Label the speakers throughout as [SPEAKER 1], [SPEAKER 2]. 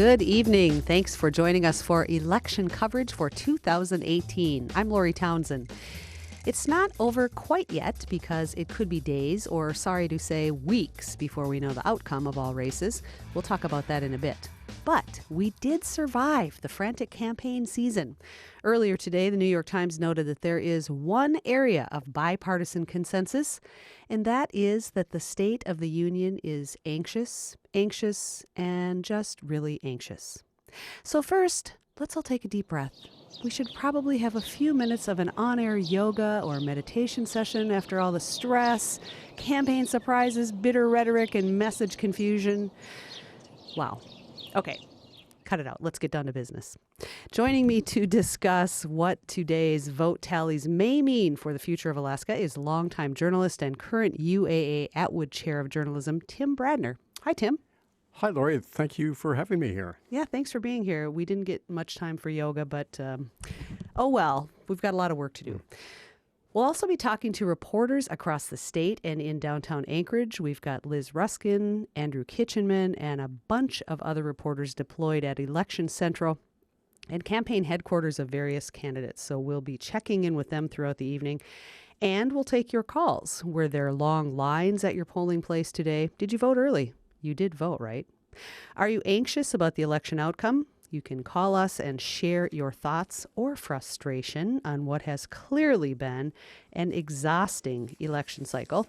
[SPEAKER 1] Good evening. Thanks for joining us for election coverage for 2018. I'm Lori Townsend. It's not over quite yet because it could be days or, sorry to say, weeks before we know the outcome of all races. We'll talk about that in a bit. But we did survive the frantic campaign season. Earlier today, the New York Times noted that there is one area of bipartisan consensus, and that is that the state of the union is anxious, and just really anxious. So first, let's all take a deep breath. We should probably have a few minutes of an on-air yoga or meditation session after all the stress, campaign surprises, bitter rhetoric, and message confusion. Wow. Okay, cut it out. Let's get down to business. Joining me to discuss what today's vote tallies may mean for the future of Alaska is longtime journalist and current UAA Atwood Chair of Journalism, Tim Bradner. Hi, Tim.
[SPEAKER 2] Hi, Lori. Thank you for having me here.
[SPEAKER 1] Yeah, thanks for being here. We didn't get much time for yoga, but oh well, we've got a lot of work to do. We'll also be talking to reporters across the state and in downtown Anchorage. We've got Liz Ruskin, Andrew Kitchenman, and a bunch of other reporters deployed at Election Central and campaign headquarters of various candidates. So we'll be checking in with them throughout the evening. And we'll take your calls. Were there long lines at your polling place today? Did you vote early? You did vote, right? Are you anxious about the election outcome? You can call us and share your thoughts or frustration on what has clearly been an exhausting election cycle.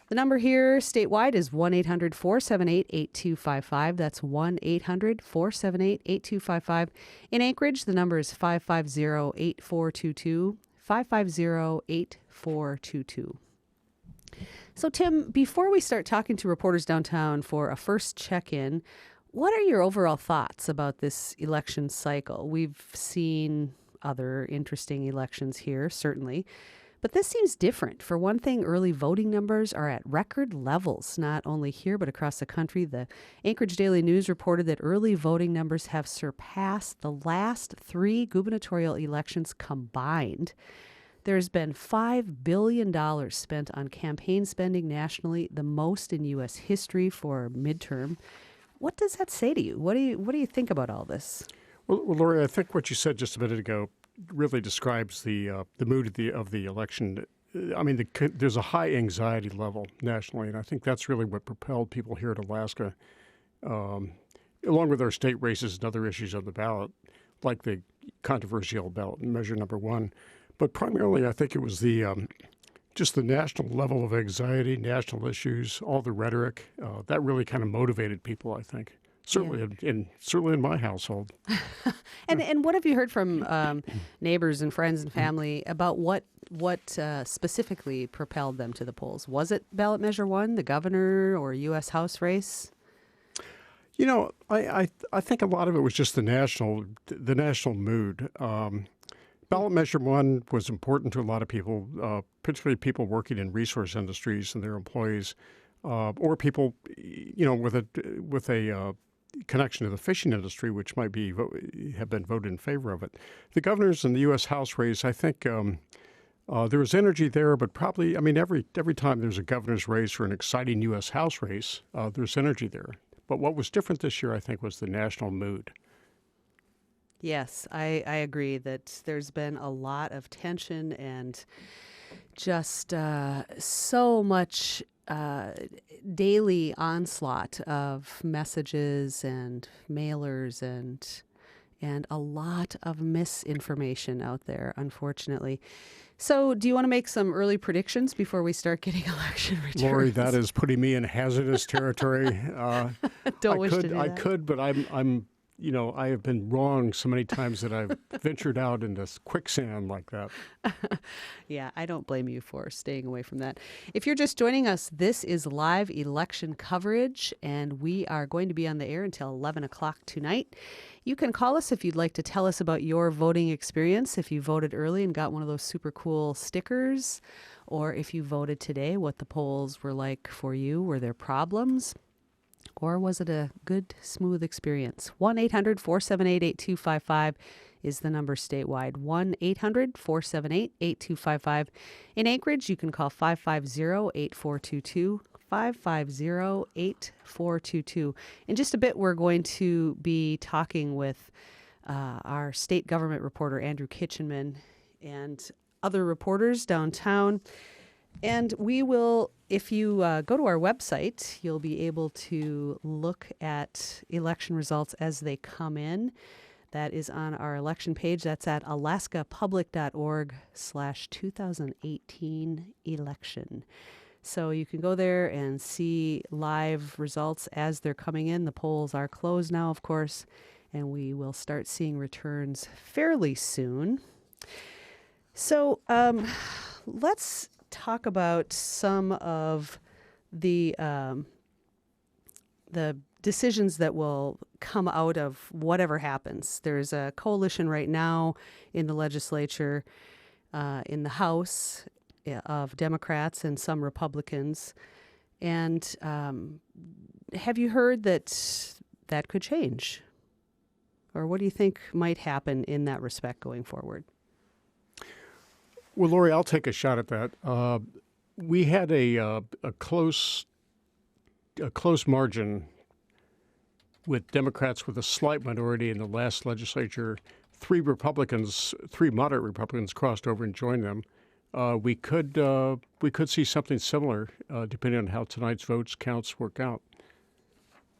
[SPEAKER 1] The number here statewide is 1-800-478-8255. That's 1-800-478-8255. In Anchorage, the number is 550-8422, 550-8422. So, Tim, before we start talking to reporters downtown for a first check-in, what are your overall thoughts about this election cycle? We've seen other interesting elections here, certainly, but this seems different. For one thing, early voting numbers are at record levels, not only here but across the country. The Anchorage Daily News reported that early voting numbers have surpassed the last 3 gubernatorial elections combined. There's been $5 billion spent on campaign spending nationally, the most in U.S. history for midterm. What does that say to you? What do you think about all this?
[SPEAKER 2] Well, Lori, I think what you said just a minute ago really describes the mood of the election. I mean, there's a high anxiety level nationally, and I think that's really what propelled people here at Alaska, along with our state races and other issues on the ballot, like the controversial ballot measure number 1. But primarily, I think it was just the national level of anxiety, national issues, all the rhetoric, that really kind of motivated people, I think. Certainly, yeah. Certainly in my household.
[SPEAKER 1] And what have you heard from neighbors and friends and family about what specifically propelled them to the polls? Was it ballot measure 1, the governor or U.S. House race?
[SPEAKER 2] You know, I think a lot of it was just the national mood. Ballot measure 1 was important to a lot of people, particularly people working in resource industries and their employees, or people, with a connection to the fishing industry, which might have been voted in favor of it. The governors and the U.S. House race, I think there was energy there, but probably, I mean, every time there's a governor's race or an exciting U.S. House race, there's energy there. But what was different this year, I think, was the national mood.
[SPEAKER 1] Yes, I agree that there's been a lot of tension and just so much daily onslaught of messages and mailers and a lot of misinformation out there, unfortunately. So do you want to make some early predictions before we start getting election returns?
[SPEAKER 2] Lori, that is putting me in hazardous territory.
[SPEAKER 1] Don't wish to do that.
[SPEAKER 2] I could, but I'm I have been wrong so many times that I've ventured out into quicksand like that.
[SPEAKER 1] Yeah, I don't blame you for staying away from that. If you're just joining us, this is live election coverage, and we are going to be on the air until 11 o'clock tonight. You can call us if you'd like to tell us about your voting experience, if you voted early and got one of those super cool stickers, or if you voted today, what the polls were like for you. Were there problems? Or was it a good, smooth experience? 1-800-478-8255 is the number statewide. 1-800-478-8255. In Anchorage, you can call 550-8422, 550-8422. In just a bit, we're going to be talking with our state government reporter, Andrew Kitchenman, and other reporters downtown. And we will, if you go to our website, you'll be able to look at election results as they come in. That is on our election page. That's at alaskapublic.org/2018 election. So you can go there and see live results as they're coming in. The polls are closed now, of course, and we will start seeing returns fairly soon. So let's talk about some of the decisions that will come out of whatever happens. There's a coalition right now in the legislature, in the House, of Democrats and some Republicans. And have you heard that that could change? Or what do you think might happen in that respect going forward?
[SPEAKER 2] Well, Lori, I'll take a shot at that. We had a close margin with Democrats with a slight minority in the last legislature. Three moderate Republicans crossed over and joined them. We could see something similar depending on how tonight's votes counts work out.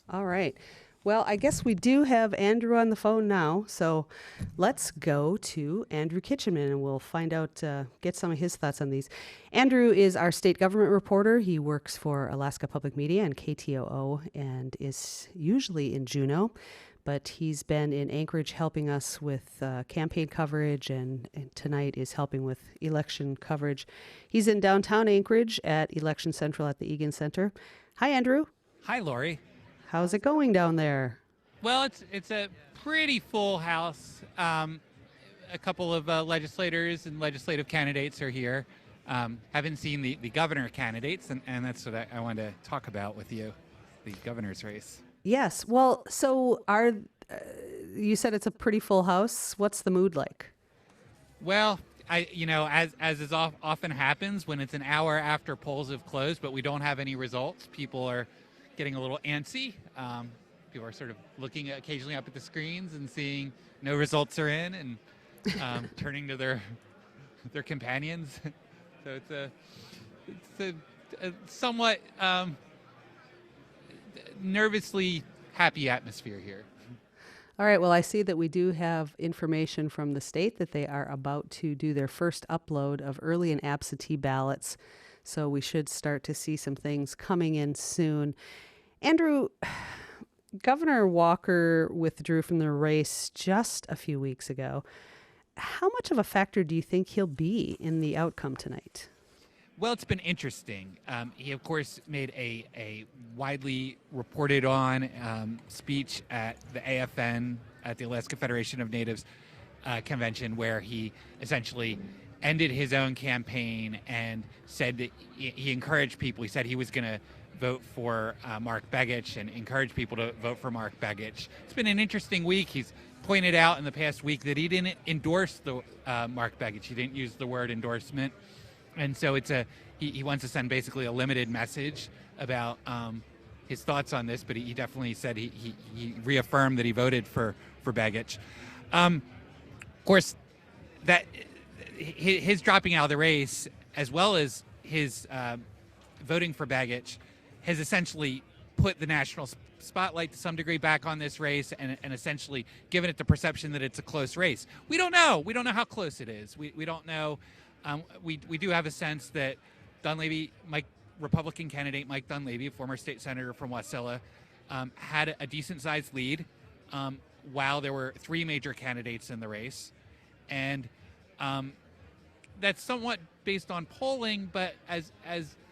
[SPEAKER 1] All right. Well, I guess we do have Andrew on the phone now, so let's go to Andrew Kitchenman and we'll find out, get some of his thoughts on these. Andrew is our state government reporter. He works for Alaska Public Media and KTOO and is usually in Juneau, but he's been in Anchorage helping us with campaign coverage and tonight is helping with election coverage. He's in downtown Anchorage at Election Central at the Egan Center. Hi, Andrew.
[SPEAKER 3] Hi, Lori.
[SPEAKER 1] How's it going down there?
[SPEAKER 3] Well, it's a pretty full house. A couple of legislators and legislative candidates are here. Haven't seen the governor candidates, and that's what I wanted to talk about with you, the governor's race.
[SPEAKER 1] Yes. Well, so you said it's a pretty full house. What's the mood like?
[SPEAKER 3] Well, as is often happens when it's an hour after polls have closed, but we don't have any results, people are getting a little antsy. People are sort of looking occasionally up at the screens and seeing no results are in, and turning to their companions. So it's a somewhat nervously happy atmosphere here.
[SPEAKER 1] All right. Well, I see that we do have information from the state that they are about to do their first upload of early and absentee ballots. So we should start to see some things coming in soon. Andrew, Governor Walker withdrew from the race just a few weeks ago. How much of a factor do you think he'll be in the outcome tonight?
[SPEAKER 3] Well, it's been interesting. He, of course, made a widely reported on speech at the AFN, at the Alaska Federation of Natives convention, where he essentially ended his own campaign and said that he encouraged people. He said he was going to vote for Mark Begich and encourage people to vote for Mark Begich. It's been an interesting week. He's pointed out in the past week that he didn't endorse the Mark Begich. He didn't use the word endorsement. And so he wants to send basically a limited message about his thoughts on this, but he definitely said he reaffirmed that he voted for Begich. Of course, that his dropping out of the race, as well as his voting for Begich, has essentially put the national spotlight to some degree back on this race and essentially given it the perception that it's a close race. We don't know. We don't know how close it is. We don't know. We do have a sense that Republican candidate Mike Dunleavy, former state senator from Wasilla, had a decent-sized lead while there were three major candidates in the race. And that's somewhat based on polling, but as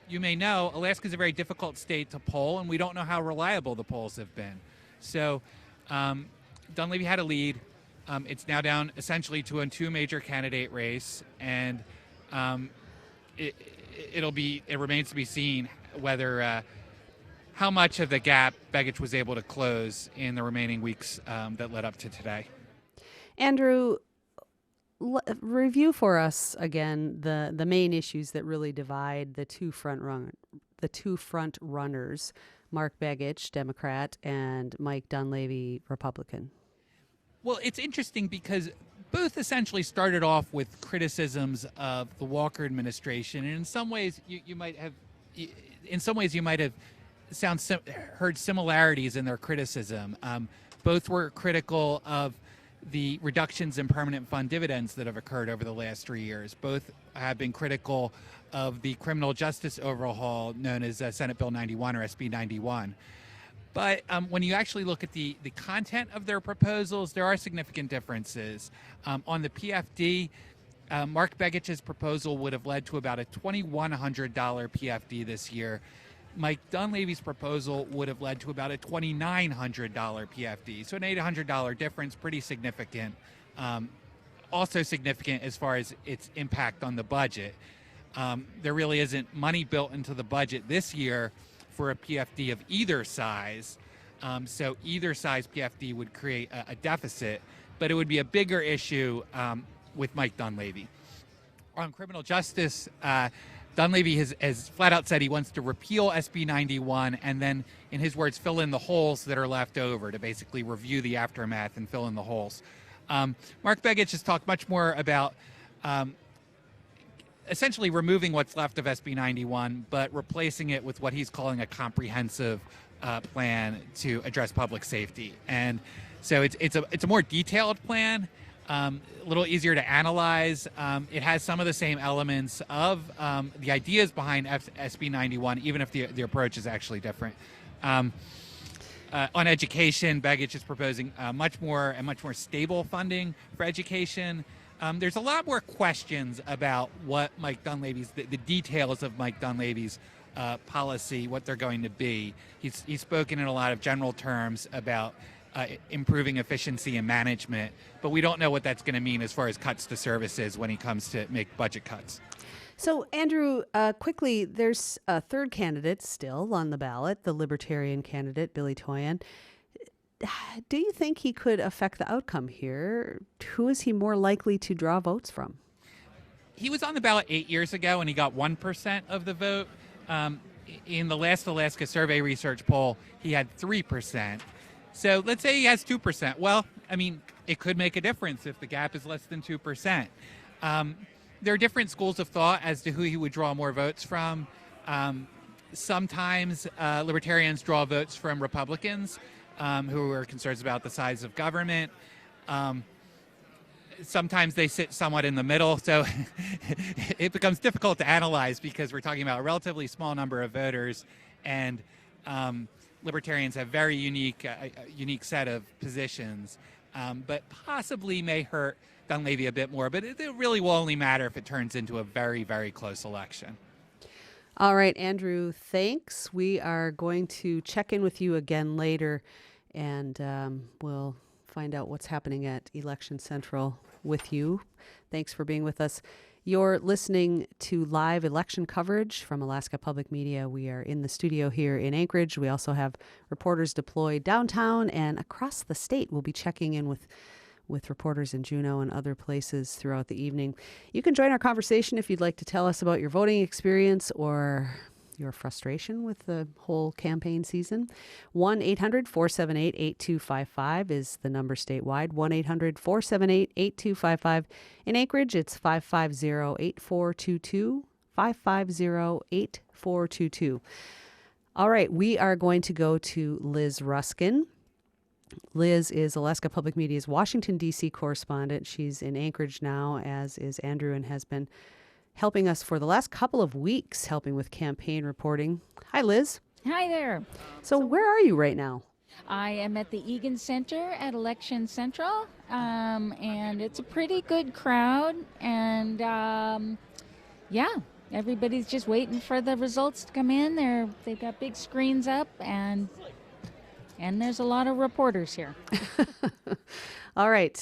[SPEAKER 3] you may know, Alaska is a very difficult state to poll, and we don't know how reliable the polls have been. So Dunleavy had a lead. It's now down essentially to a two major candidate race, and it remains to be seen whether how much of the gap Begich was able to close in the remaining weeks that led up to today.
[SPEAKER 1] Andrew, review for us again the main issues that really divide the two front the two front runners, Mark Begich, Democrat, and Mike Dunleavy, Republican?
[SPEAKER 3] Well, it's interesting because both essentially started off with criticisms of the Walker administration, and in some ways you might have heard similarities in their criticism. Both were critical of the reductions in permanent fund dividends that have occurred over the last 3 years. Both have been critical of the criminal justice overhaul known as Senate Bill 91 or SB 91. But when you actually look at the content of their proposals, there are significant differences. On the PFD, Mark Begich's proposal would have led to about a $2,100 PFD this year. Mike Dunleavy's proposal would have led to about a $2,900 PFD. So an $800 difference, pretty significant. Also significant as far as its impact on the budget. There really isn't money built into the budget this year for a PFD of either size. So either size PFD would create a deficit, but it would be a bigger issue with Mike Dunleavy. On criminal justice, Dunleavy has flat out said he wants to repeal SB 91 and then, in his words, fill in the holes that are left over, to basically review the aftermath and fill in the holes. Mark Begich has talked much more about essentially removing what's left of SB 91, but replacing it with what he's calling a comprehensive plan to address public safety. And so it's a more detailed plan. A little easier to analyze. It has some of the same elements of the ideas behind SB 91, even if the approach is actually different. On education, Begich is proposing much more stable funding for education. There's a lot more questions about what Mike Dunleavy's, the details of Mike Dunleavy's policy, what they're going to be. He's spoken in a lot of general terms about improving efficiency and management, but we don't know what that's going to mean as far as cuts to services when he comes to make budget cuts.
[SPEAKER 1] So, Andrew, quickly, there's a third candidate still on the ballot, the Libertarian candidate, Billy Toyin. Do you think he could affect the outcome here? Who is he more likely to draw votes from?
[SPEAKER 3] He was on the ballot 8 years ago, and he got 1% of the vote. In the last Alaska Survey Research poll, he had 3%. So let's say he has 2%. Well, I mean, it could make a difference if the gap is less than 2%. There are different schools of thought as to who he would draw more votes from. Sometimes libertarians draw votes from Republicans who are concerned about the size of government. Sometimes they sit somewhat in the middle, so it becomes difficult to analyze because we're talking about a relatively small number of voters, and libertarians have very unique set of positions, but possibly may hurt Dunleavy a bit more. But it really will only matter if it turns into a very, very close election.
[SPEAKER 1] All right, Andrew, thanks. We are going to check in with you again later, and we'll find out what's happening at Election Central with you. Thanks for being with us. You're listening to live election coverage from Alaska Public Media. We are in the studio here in Anchorage. We also have reporters deployed downtown and across the state. We'll be checking in with reporters in Juneau and other places throughout the evening. You can join our conversation if you'd like to tell us about your voting experience or your frustration with the whole campaign season. 1-800-478-8255 is the number statewide. 1-800-478-8255. In Anchorage, it's 550-8422. 550-8422. All right, we are going to go to Liz Ruskin. Liz is Alaska Public Media's Washington, D.C. correspondent. She's in Anchorage now, as is Andrew, and has been helping us for the last couple of weeks, helping with campaign reporting. Hi, Liz.
[SPEAKER 4] Hi there.
[SPEAKER 1] So where are you right now?
[SPEAKER 4] I am at the Egan Center at Election Central, and it's a pretty good crowd, and yeah, everybody's just waiting for the results to come in. They've got big screens up, and there's a lot of reporters here.
[SPEAKER 1] All right.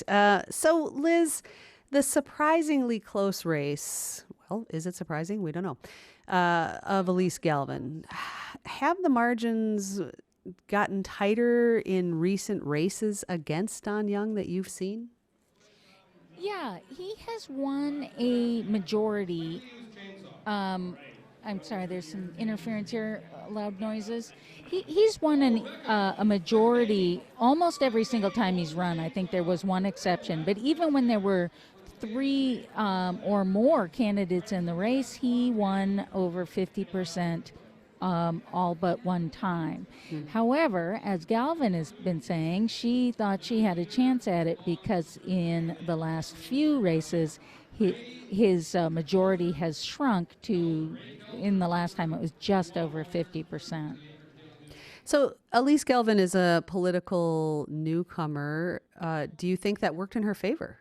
[SPEAKER 1] So, Liz, the surprisingly close race, well, is it surprising? We don't know, of Elise Galvin. Have the margins gotten tighter in recent races against Don Young that you've seen?
[SPEAKER 4] Yeah, he has won a majority I'm sorry, there's some interference here, loud noises. He's won a majority almost every single time he's run. I think there was one exception. But even when there were three or more candidates in the race, he won over 50%. All but one time. However, as Galvin has been saying, she thought she had a chance at it because in the last few races, his majority has shrunk to, in the last time, it was just over 50%.
[SPEAKER 1] So Elise Galvin is a political newcomer. Do you think that worked in her favor?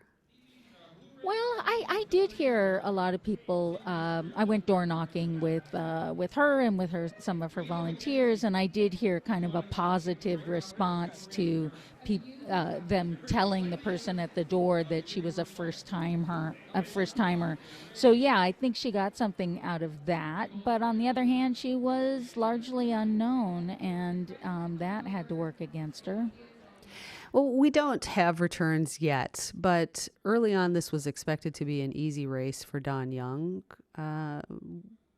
[SPEAKER 4] Well, I did hear a lot of people. I went door knocking with her and with some of her volunteers, and I did hear kind of a positive response to them telling the person at the door that she was a first timer. So yeah, I think she got something out of that. But on the other hand, she was largely unknown, and that had to work against her.
[SPEAKER 1] Well, we don't have returns yet, but early on this was expected to be an easy race for Don Young.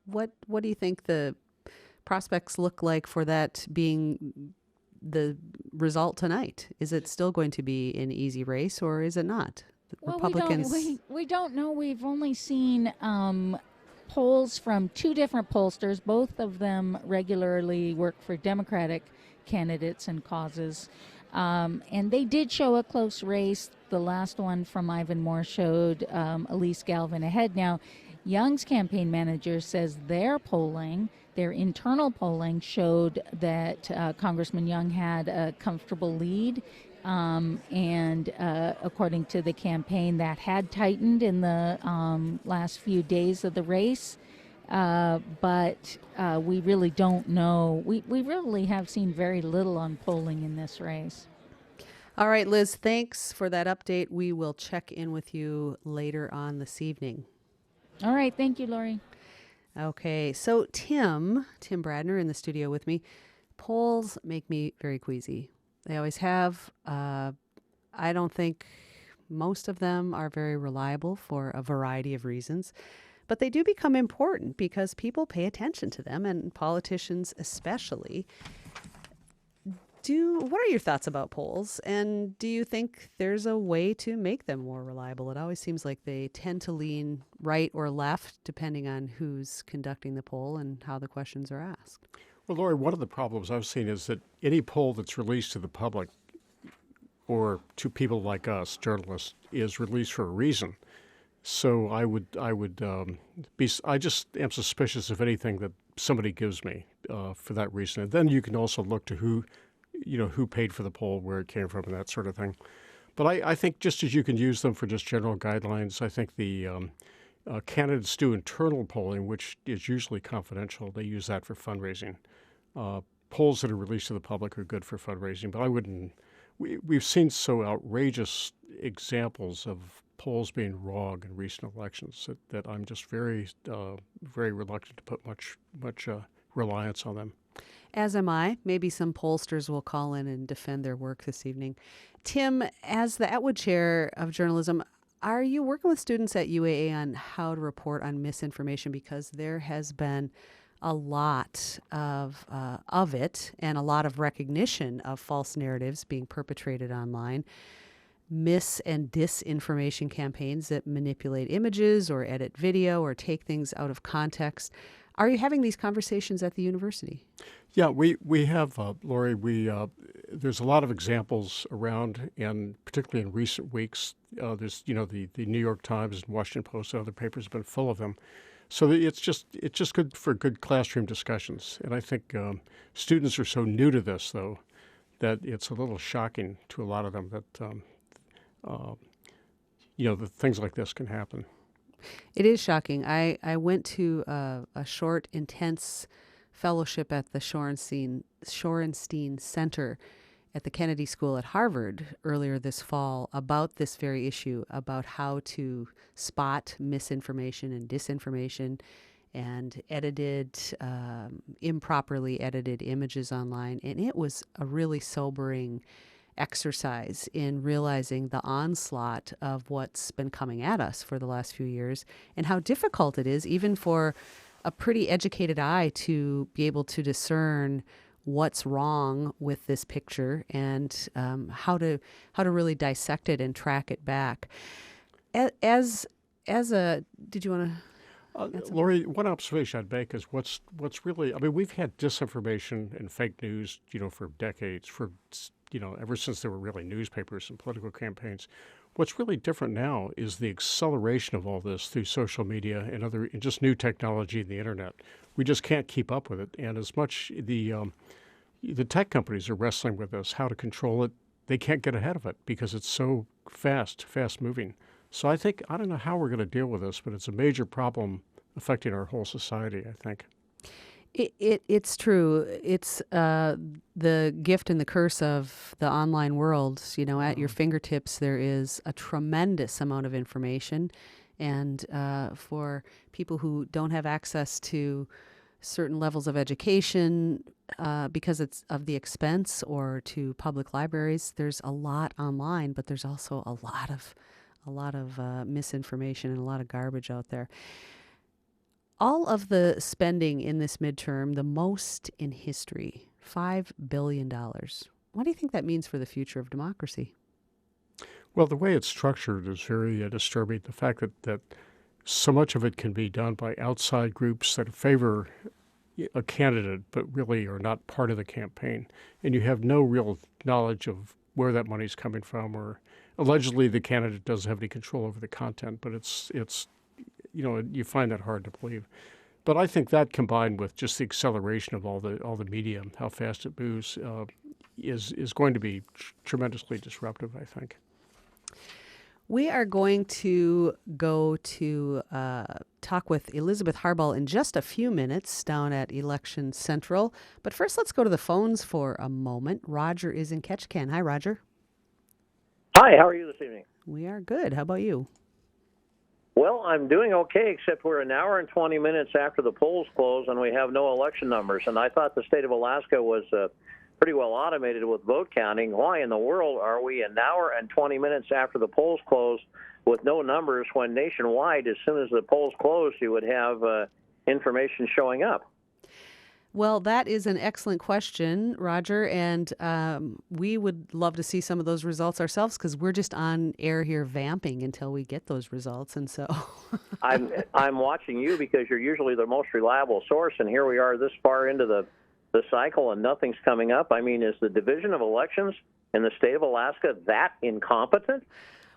[SPEAKER 1] What do you think the prospects look like for that being the result tonight? Is it still going to be an easy race, or is it not?
[SPEAKER 4] Well,
[SPEAKER 1] Republicans.
[SPEAKER 4] We don't know. We've only seen polls from two different pollsters. Both of them regularly work for Democratic candidates and causes. And they did show a close race. The last one from Ivan Moore showed Elise Galvin ahead. Now, Young's campaign manager says their internal polling showed that Congressman Young had a comfortable lead. And according to the campaign, that had tightened in the last few days of the race. But we really don't know. We really have seen very little on polling in this race.
[SPEAKER 1] All right, Liz, thanks for that update. We will check in with you later on this evening.
[SPEAKER 4] All right. Thank you, Lori.
[SPEAKER 1] Okay. So Tim Bradner in the studio with me. Polls make me very queasy. They always have. I don't think most of them are very reliable for a variety of reasons. But they do become important because people pay attention to them, and politicians especially. What are your thoughts about polls, and do you think there's a way to make them more reliable? It always seems like they tend to lean right or left, depending on who's conducting the poll and how the questions are asked.
[SPEAKER 2] Well, Lori, one of the problems I've seen is that any poll that's released to the public or to people like us, journalists, is released for a reason. So I just am suspicious of anything that somebody gives me for that reason. And then you can also look to who paid for the poll, where it came from, and that sort of thing. But I think just as you can use them for just general guidelines, I think the candidates do internal polling, which is usually confidential. They use that for fundraising. Polls that are released to the public are good for fundraising, but I wouldn't. We've seen so outrageous examples of polls being wrong in recent elections that I'm just very, very reluctant to put much reliance on them.
[SPEAKER 1] As am I. Maybe some pollsters will call in and defend their work this evening. Tim, as the Atwood Chair of Journalism, are you working with students at UAA on how to report on misinformation? Because there has been a lot of it and a lot of recognition of false narratives being perpetrated online. Mis- and disinformation campaigns that manipulate images or edit video or take things out of context. Are you having these conversations at the university?
[SPEAKER 2] Yeah, we have, Lori. There's a lot of examples around, and particularly in recent weeks, there's the New York Times and Washington Post and other papers have been full of them. So it's just good for good classroom discussions. And I think students are so new to this, though, that it's a little shocking to a lot of them that that things like this can happen.
[SPEAKER 1] It is shocking. I went to a short, intense fellowship at the Shorenstein Center at the Kennedy School at Harvard earlier this fall about this very issue, about how to spot misinformation and disinformation and improperly edited images online. And it was a really sobering exercise in realizing the onslaught of what's been coming at us for the last few years and how difficult it is even for a pretty educated eye to be able to discern what's wrong with this picture and how to really dissect it and track it back. As a, did you want to?
[SPEAKER 2] Lori, one observation I'd make is what's really, I mean, we've had disinformation and fake news, for decades, ever since there were really newspapers and political campaigns. What's really different now is the acceleration of all this through social media and just new technology and the internet. We just can't keep up with it. And as much the tech companies are wrestling with this, how to control it, they can't get ahead of it because it's so fast moving. So I don't know how we're going to deal with this, but it's a major problem affecting our whole society, I think.
[SPEAKER 1] It's true. It's the gift and the curse of the online world. At your fingertips, there is a tremendous amount of information. And for people who don't have access to certain levels of education because it's of the expense, or to public libraries, there's a lot online, but there's also a lot of misinformation and a lot of garbage out there. All of the spending in this midterm, the most in history, $5 billion. What do you think that means for the future of democracy?
[SPEAKER 2] Well, the way it's structured is very disturbing. The fact that so much of it can be done by outside groups that favor a candidate but really are not part of the campaign. And you have no real knowledge of where that money's coming from, or allegedly the candidate doesn't have any control over the content, but it's you find that hard to believe. But I think that, combined with just the acceleration of all the media, how fast it moves, is going to be tremendously disruptive, I think.
[SPEAKER 1] We are going to go to talk with Elizabeth Harbaugh in just a few minutes down at Election Central. But first, let's go to the phones for a moment. Roger is in Ketchikan. Hi, Roger.
[SPEAKER 5] Hi, how are you this evening?
[SPEAKER 1] We are good. How about you?
[SPEAKER 5] Well, I'm doing okay, except we're an hour and 20 minutes after the polls close and we have no election numbers. And I thought the state of Alaska was pretty well automated with vote counting. Why in the world are we an hour and 20 minutes after the polls close with no numbers when nationwide, as soon as the polls close, you would have information showing up?
[SPEAKER 1] Well, that is an excellent question, Roger, and we would love to see some of those results ourselves, because we're just on air here vamping until we get those results, and so
[SPEAKER 5] I'm watching you because you're usually the most reliable source, and here we are this far into the cycle and nothing's coming up. I mean, is the Division of Elections in the state of Alaska that incompetent?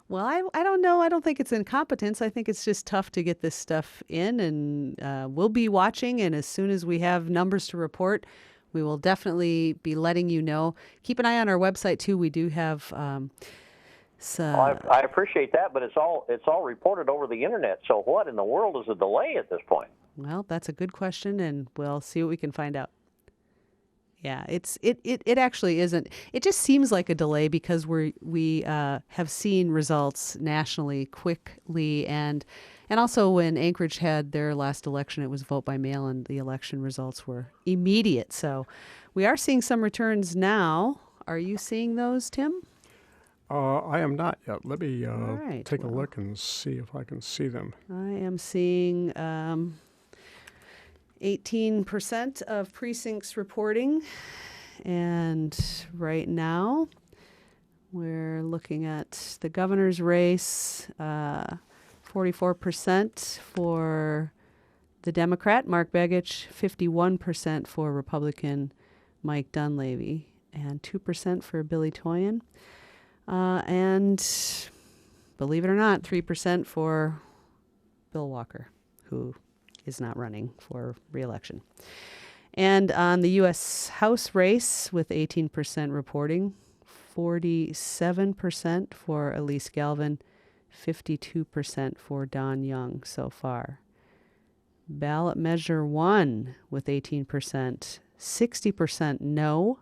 [SPEAKER 1] Well, I don't know. I don't think it's incompetence. I think it's just tough to get this stuff in, and we'll be watching. And as soon as we have numbers to report, we will definitely be letting you know. Keep an eye on our website too. We do have.
[SPEAKER 5] I appreciate that, but it's all reported over the internet. So what in the world is the delay at this point?
[SPEAKER 1] Well, that's a good question, and we'll see what we can find out. Yeah, it actually isn't. It just seems like a delay because we have seen results nationally quickly, and also when Anchorage had their last election, it was vote by mail, and the election results were immediate. So we are seeing some returns now. Are you seeing those, Tim?
[SPEAKER 2] I am not yet. Let me take a
[SPEAKER 1] well,
[SPEAKER 2] look and see if I can see them.
[SPEAKER 1] I am seeing 18% of precincts reporting, and right now we're looking at the governor's race, 44% for the Democrat, Mark Begich, 51% for Republican Mike Dunleavy, and 2% for Billy Toyin, and believe it or not, 3% for Bill Walker, who is not running for re-election. And on the U.S. House race, with 18% reporting, 47% for Elise Galvin, 52% for Don Young so far. Ballot measure 1 with 18%, 60% no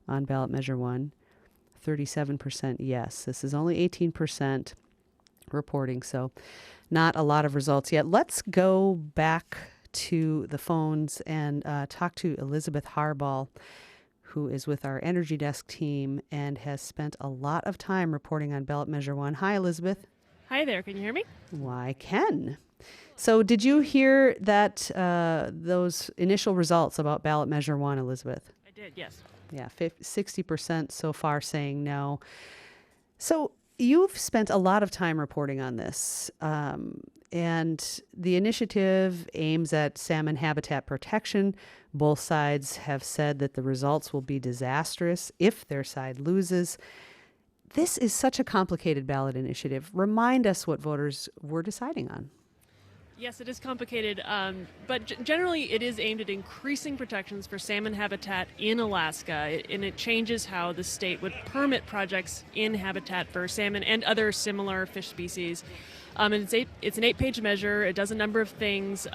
[SPEAKER 1] on ballot measure 1, 37% yes. This is only 18% reporting, so not a lot of results yet. Let's go back to the phones and talk to Elizabeth Harbaugh, who is with our Energy Desk team and has spent a lot of time reporting on ballot measure 1. Hi, Elizabeth.
[SPEAKER 6] Hi there, can you hear me?
[SPEAKER 1] Why, Ken. So did you hear that those initial results about ballot measure 1, Elizabeth?
[SPEAKER 6] I did, yes.
[SPEAKER 1] Yeah, 60% so far saying no. So you've spent a lot of time reporting on this, and the initiative aims at salmon habitat protection. Both sides have said that the results will be disastrous if their side loses. This is such a complicated ballot initiative. Remind us what voters were deciding on.
[SPEAKER 6] Yes, it is complicated, but generally it is aimed at increasing protections for salmon habitat in Alaska, and it changes how the state would permit projects in habitat for salmon and other similar fish species. And it's an 8-page measure. It does a number of things.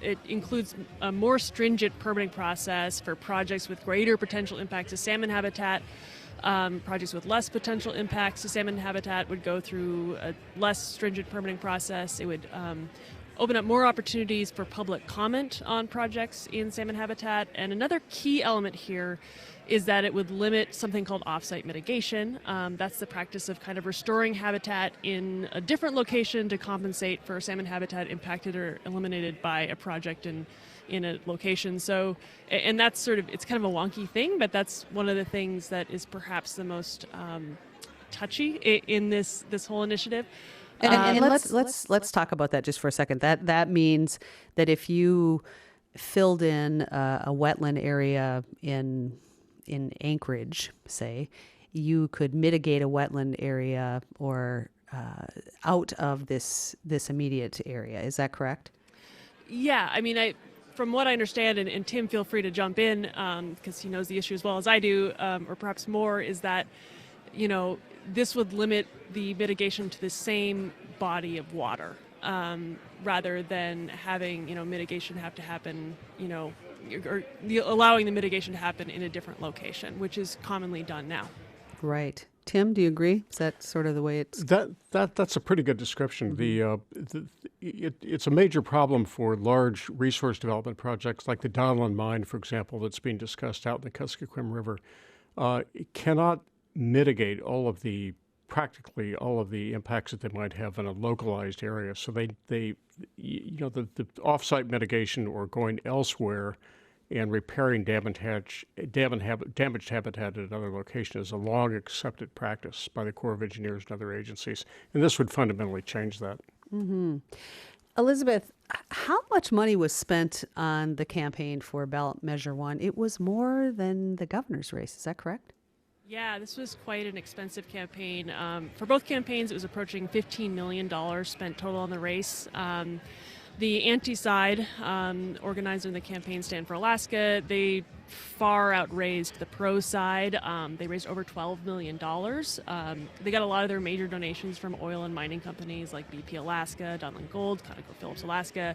[SPEAKER 6] It includes a more stringent permitting process for projects with greater potential impact to salmon habitat. Projects with less potential impacts to salmon habitat would go through a less stringent permitting process. It would open up more opportunities for public comment on projects in salmon habitat. And another key element here is that it would limit something called offsite mitigation. That's the practice of kind of restoring habitat in a different location to compensate for salmon habitat impacted or eliminated by a project in a location. So, and that's sort of, it's kind of a wonky thing, but that's one of the things that is perhaps the most touchy in this whole initiative.
[SPEAKER 1] And let's talk about that just for a second. That means that if you filled in a wetland area in Anchorage, say, you could mitigate a wetland area or out of this immediate area. Is that correct?
[SPEAKER 6] Yeah, I mean, from what I understand, and Tim, feel free to jump in because he knows the issue as well as I do, or perhaps more, is that, this would limit the mitigation to the same body of water rather than having, mitigation have to happen, or allowing the mitigation to happen in a different location, which is commonly done now.
[SPEAKER 1] Right. Tim, do you agree? Is that sort of the way it's...
[SPEAKER 2] That's a pretty good description. It's a major problem for large resource development projects like the Donlin Mine, for example, that's being discussed out in the Kuskokwim River. It cannot mitigate practically all of the impacts that they might have in a localized area. So the offsite mitigation or going elsewhere and repairing damaged habitat at another location is a long accepted practice by the Corps of Engineers and other agencies. And this would fundamentally change that.
[SPEAKER 1] Mm-hmm. Elizabeth, how much money was spent on the campaign for ballot measure 1? It was more than the governor's race. Is that correct?
[SPEAKER 6] Yeah, this was quite an expensive campaign. For both campaigns, it was approaching $15 million spent total on the race. The anti-side organizer in the campaign, Stand for Alaska, they far outraised the pro side. They raised over $12 million. They got a lot of their major donations from oil and mining companies like BP Alaska, Donlin Gold, ConocoPhillips Alaska.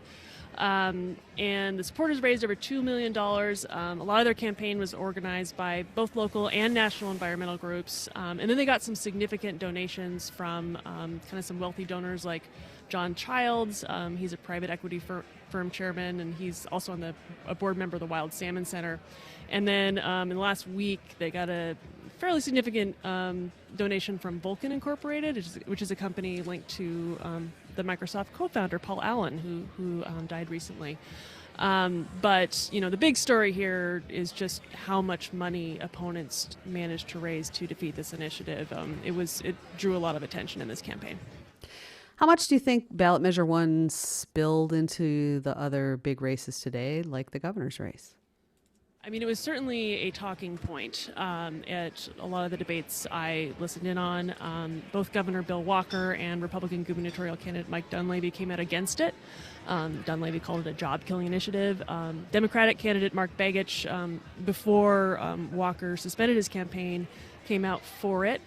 [SPEAKER 6] And the supporters raised over $2 million. A lot of their campaign was organized by both local and national environmental groups. And then they got some significant donations from kind of some wealthy donors like John Childs. He's a private equity firm chairman, and he's also a board member of the Wild Salmon Center. And then in the last week, they got a fairly significant donation from Vulcan Incorporated, which is a company linked to the Microsoft co-founder, Paul Allen, who died recently. But, the big story here is just how much money opponents managed to raise to defeat this initiative. It drew a lot of attention in this campaign.
[SPEAKER 1] How much do you think ballot measure 1 spilled into the other big races today, like the governor's race?
[SPEAKER 6] I mean, it was certainly a talking point at a lot of the debates I listened in on. Both Governor Bill Walker and Republican gubernatorial candidate Mike Dunleavy came out against it. Dunleavy called it a job-killing initiative. Democratic candidate Mark Begich, before Walker suspended his campaign, came out for it.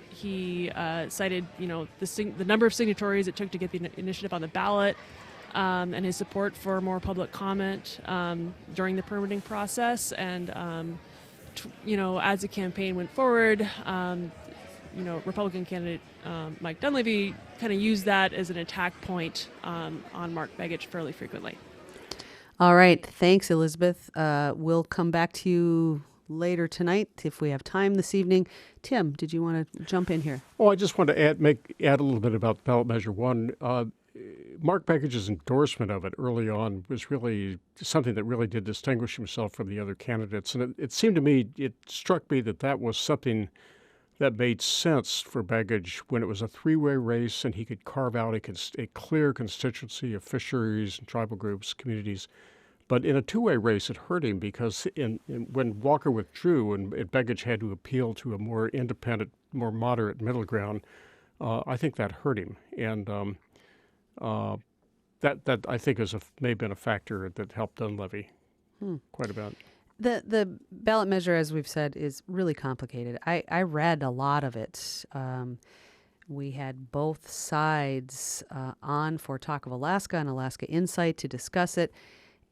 [SPEAKER 6] He cited, the number of signatories it took to get the initiative on the ballot, and his support for more public comment during the permitting process. And, as the campaign went forward, Republican candidate Mike Dunleavy kind of used that as an attack point on Mark Begich fairly frequently.
[SPEAKER 1] All right. Thanks, Elizabeth. We'll come back to you later tonight if we have time this evening. Tim, did you want to jump in here?
[SPEAKER 2] Well, I just want to add a little bit about Ballot Measure 1. Mark Begich's endorsement of it early on was really something that really did distinguish himself from the other candidates. And it seemed to me, it struck me that was something that made sense for Begich when it was a three-way race and he could carve out a clear constituency of fisheries and tribal groups, communities. But in a two-way race, it hurt him because when Walker withdrew and Begich had to appeal to a more independent, more moderate middle ground, I think that hurt him. And that I think may have been a factor that helped Dunleavy quite a bit.
[SPEAKER 1] The ballot measure, as we've said, is really complicated. I read a lot of it. We had both sides on for Talk of Alaska and Alaska Insight to discuss it.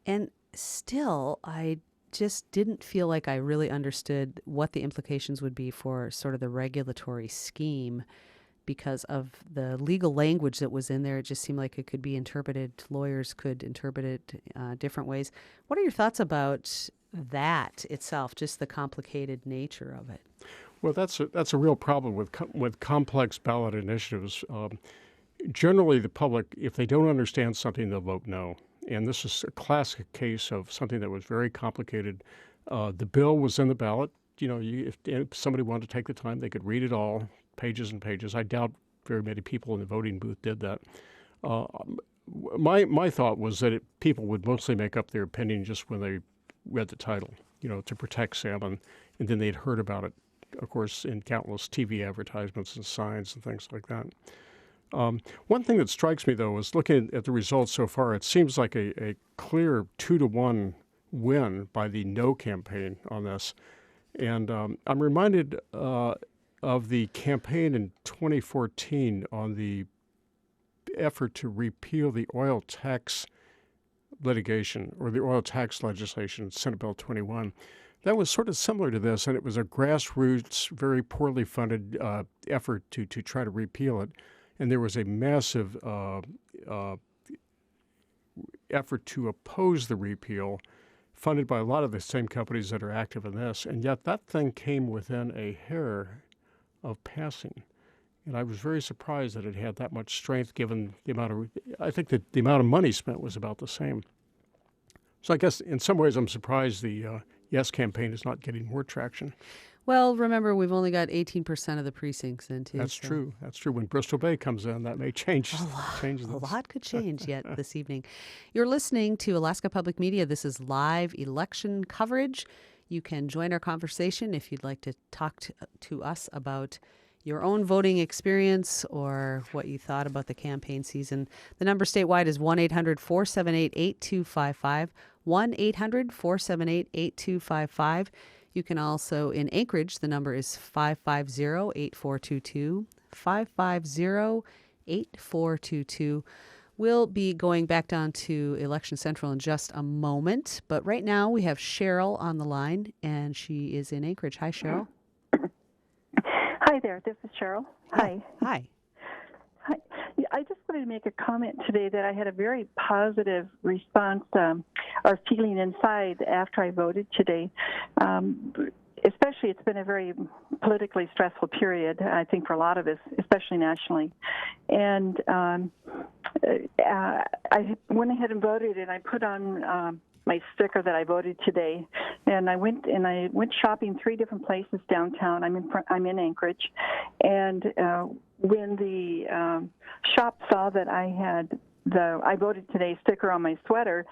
[SPEAKER 1] And still, I just didn't feel like I really understood what the implications would be for sort of the regulatory scheme because of the legal language that was in there. It just seemed like it could be interpreted, lawyers could interpret it different ways. What are your thoughts about that itself, just the complicated nature of it?
[SPEAKER 2] Well, that's a real problem with complex ballot initiatives. Generally, the public, if they don't understand something, they'll vote no. And this is a classic case of something that was very complicated. The bill was in the ballot. If somebody wanted to take the time, they could read it all, pages and pages. I doubt very many people in the voting booth did that. My thought was that people would mostly make up their opinion just when they read the title, to protect salmon, and then they'd heard about it, of course, in countless TV advertisements and signs and things like that. One thing that strikes me, though, is looking at the results so far, it seems like a clear 2-1 win by the no campaign on this. And I'm reminded of the campaign in 2014 on the effort to repeal the oil tax litigation or the oil tax legislation, Senate Bill 21. That was sort of similar to this, and it was a grassroots, very poorly funded effort to try to repeal it. And there was a massive effort to oppose the repeal, funded by a lot of the same companies that are active in this. And yet that thing came within a hair of passing. And I was very surprised that it had that much strength given the amount of, I think that the amount of money spent was about the same. So I guess in some ways I'm surprised the Yes campaign is not getting more traction.
[SPEAKER 1] Well, remember, we've only got 18% of the precincts in, too.
[SPEAKER 2] That's true. That's true. When Bristol Bay comes in, that may change.
[SPEAKER 1] A lot could change yet this evening. You're listening to Alaska Public Media. This is live election coverage. You can join our conversation if you'd like to talk to us about your own voting experience or what you thought about the campaign season. The number statewide is 1-800-478-8255, 1-800-478-8255. You can also, in Anchorage, the number is 550-8422, 550-8422. We'll be going back down to Election Central in just a moment, but right now we have Cheryl on the line, and she is in Anchorage. Hi, Cheryl.
[SPEAKER 7] Hi there, this is Cheryl. Hi.
[SPEAKER 1] Hi.
[SPEAKER 7] Hi. Yeah, I just wanted to make a comment today that I had a very positive response or feeling inside after I voted today. Especially, it's been a very politically stressful period, I think, for a lot of us, especially nationally. And I went ahead and voted, and I put on my sticker that I voted today. And I went shopping 3 different places downtown. I'm in Anchorage, and when the shop saw that I had I voted today sticker on my sweater,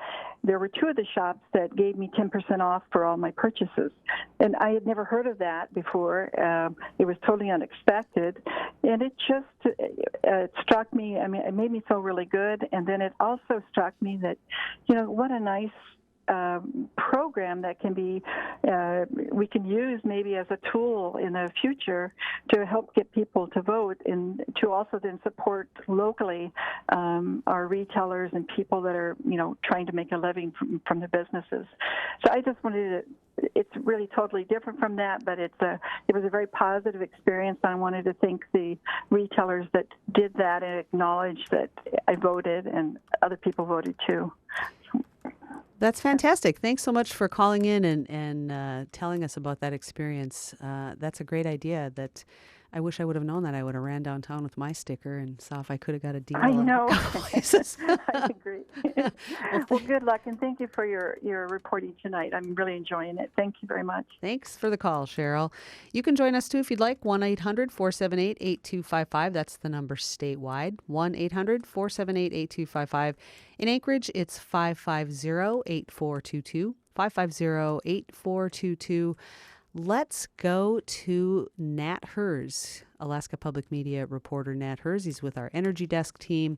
[SPEAKER 7] there were 2 of the shops that gave me 10% off for all my purchases. And I had never heard of that before. It was totally unexpected. And it just it struck me, it made me feel really good. And then it also struck me that, what a nice program that can be, we can use maybe as a tool in the future to help get people to vote and to also then support locally our retailers and people that are, trying to make a living from their businesses. So I just wanted to, it's really totally different from that, but it was a very positive experience. I wanted to thank the retailers that did that and acknowledge that I voted and other people voted too.
[SPEAKER 1] That's fantastic. Thanks so much for calling in and telling us about that experience. That's a great idea. That I wish I would have known that. I would have ran downtown with my sticker and saw if I could have got a deal.
[SPEAKER 7] I know.
[SPEAKER 1] Places.
[SPEAKER 7] I agree. Well, good luck, and thank you for your reporting tonight. I'm really enjoying it. Thank you very much.
[SPEAKER 1] Thanks for the call, Cheryl. You can join us too if you'd like. 1-800-478-8255. That's the number statewide. 1-800-478-8255. In Anchorage, it's 550-8422. 550-8422. Let's go to Nat Hers, Alaska Public Media reporter Nat Hers. He's with our Energy Desk team,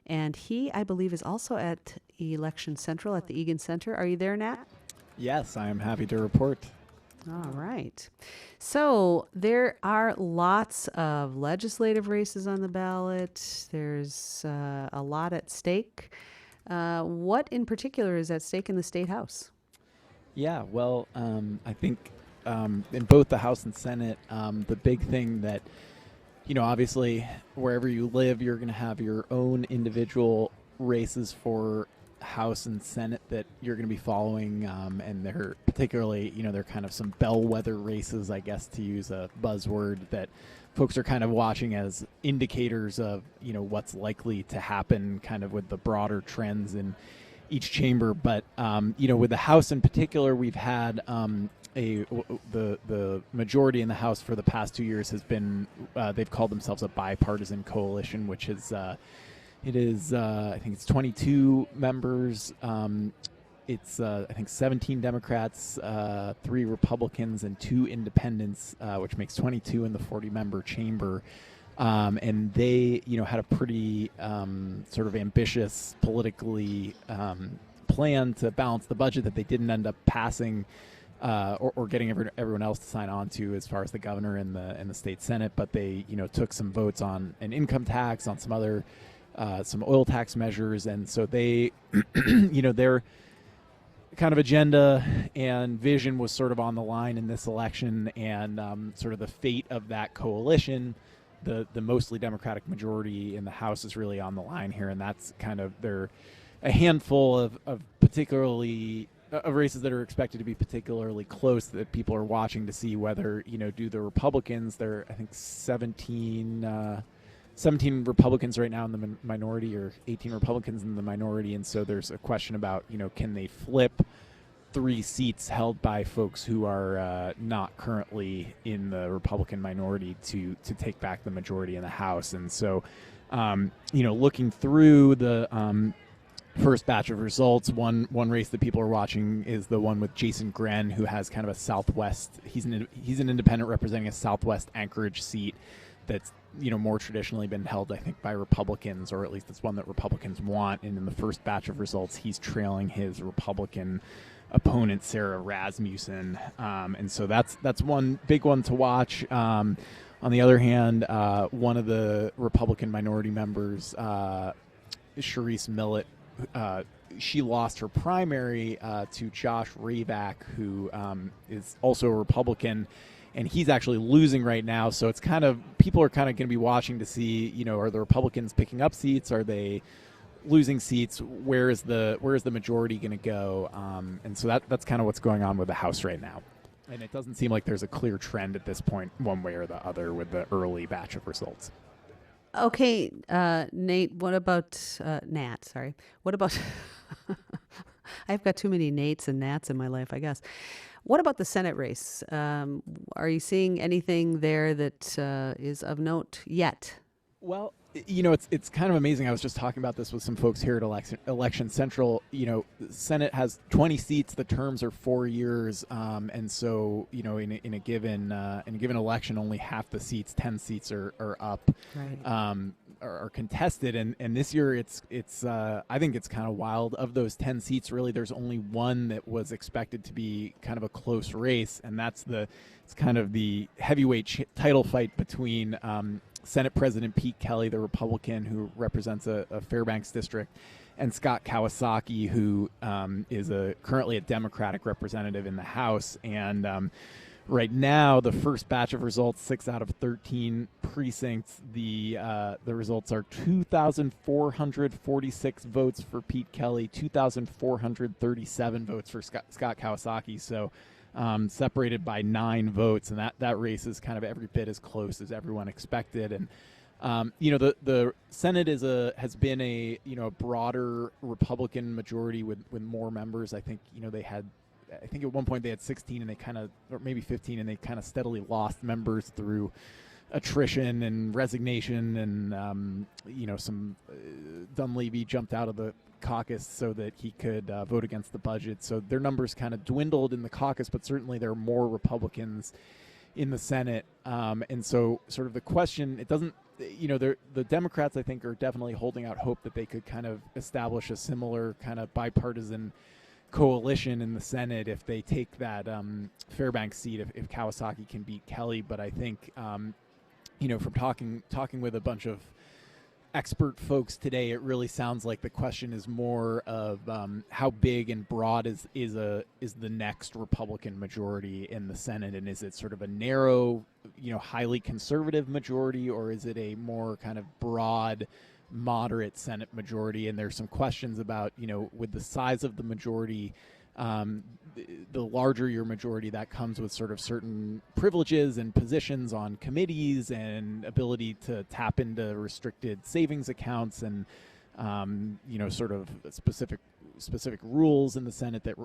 [SPEAKER 1] and he, I believe, is also at Election Central at the Egan Center. Are you there, Nat?
[SPEAKER 8] Yes, I am happy to report.
[SPEAKER 1] All right. So there are lots of legislative races on the ballot. There's a lot at stake. What in particular is at stake in the State House?
[SPEAKER 8] Yeah, well, I think in both the House and Senate, the big thing that, obviously wherever you live, you're going to have your own individual races for House and Senate that you're going to be following. And they're particularly, they're kind of some bellwether races, I guess, to use a buzzword, that folks are kind of watching as indicators of, what's likely to happen kind of with the broader trends in each chamber. But, with the House in particular, we've had the majority in the House for the past 2 years has been, they've called themselves a bipartisan coalition, which is, I think it's 22 members. It's, I think, 17 Democrats, 3 Republicans, and 2 independents, which makes 22 in the 40-member chamber. And they, had a pretty sort of ambitious politically plan to balance the budget that they didn't end up passing or getting everyone else to sign on to, as far as the governor and the state Senate. But they, took some votes on an income tax, on some other some oil tax measures, and so they, their kind of agenda and vision was sort of on the line in this election, and sort of the fate of that coalition. The mostly Democratic majority in the House is really on the line here, and that's kind of a handful of particularly races that are expected to be particularly close that people are watching to see whether, do the Republicans, there are, I think, 17 Republicans right now in the minority, or 18 Republicans in the minority, and so there's a question about, can they flip 3 seats held by folks who are not currently in the Republican minority to take back the majority in the House. And so, looking through the first batch of results, one race that people are watching is the one with Jason Grenn, who has kind of a Southwest. He's an independent representing a Southwest Anchorage seat that's more traditionally been held, I think, by Republicans, or at least it's one that Republicans want. And in the first batch of results, he's trailing his Republican opponent, Sarah Rasmussen, and so that's one big one to watch. On the other hand, one of the Republican minority members, Sharice Millett, she lost her primary to Josh Ravak, who is also a Republican, and he's actually losing right now. So it's kind of, people are kind of going to be watching to see, are the Republicans picking up seats? Are they losing seats? Where is the majority going to go? And so that's kind of what's going on with the House right now. And it doesn't seem like there's a clear trend at this point, one way or the other, with the early batch of results.
[SPEAKER 1] Okay, Nate, what about Nat? Sorry. What about I've got too many Nates and Nats in my life, I guess. What about the Senate race? Are you seeing anything there that is of note yet?
[SPEAKER 8] Well, it's kind of amazing. I was just talking about this with some folks here at Election Central. The Senate has 20 seats. The terms are 4 years, and so in a given election, only half the seats, 10 seats, are up, right. Are contested. And this year, it's I think it's kind of wild. Of those 10 seats, really, there's only one that was expected to be kind of a close race, and it's kind of the heavyweight title fight between Senate President Pete Kelly, the Republican who represents a Fairbanks district, and Scott Kawasaki, who is currently a Democratic representative in the House. And right now, the first batch of results, 6 out of 13 precincts, the results are 2,446 votes for Pete Kelly, 2,437 votes for Scott Kawasaki. So separated by 9 votes, and that race is kind of every bit as close as everyone expected. And the Senate has been a broader Republican majority with more members. I think I think at one point they had 16 and they or maybe 15, and they kind of steadily lost members through attrition and resignation, and some Dunleavy jumped out of the caucus so that he could vote against the budget. So their numbers kind of dwindled in the caucus, but certainly there are more Republicans in the Senate. And so sort of the question, it doesn't, the Democrats, I think, are definitely holding out hope that they could kind of establish a similar kind of bipartisan coalition in the Senate if they take that Fairbanks seat, if Kawasaki can beat Kelly. But I think, from talking with a bunch of expert folks today, it really sounds like the question is more of how big and broad is the next Republican majority in the Senate, and is it sort of a narrow, highly conservative majority, or is it a more kind of broad, moderate Senate majority? And there's some questions about, with the size of the majority, the larger your majority, that comes with sort of certain privileges and positions on committees and ability to tap into restricted savings accounts and, sort of specific rules in the Senate that,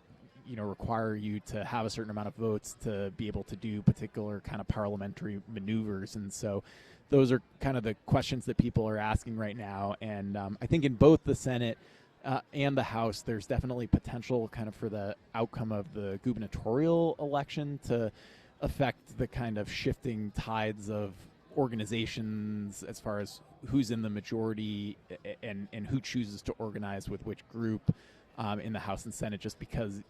[SPEAKER 8] require you to have a certain amount of votes to be able to do particular kind of parliamentary maneuvers. And so those are kind of the questions that people are asking right now. And I think in both the Senate and the House, there's definitely potential kind of for the outcome of the gubernatorial election to affect the kind of shifting tides of organizations as far as who's in the majority and who chooses to organize with which group in the House and Senate, just because,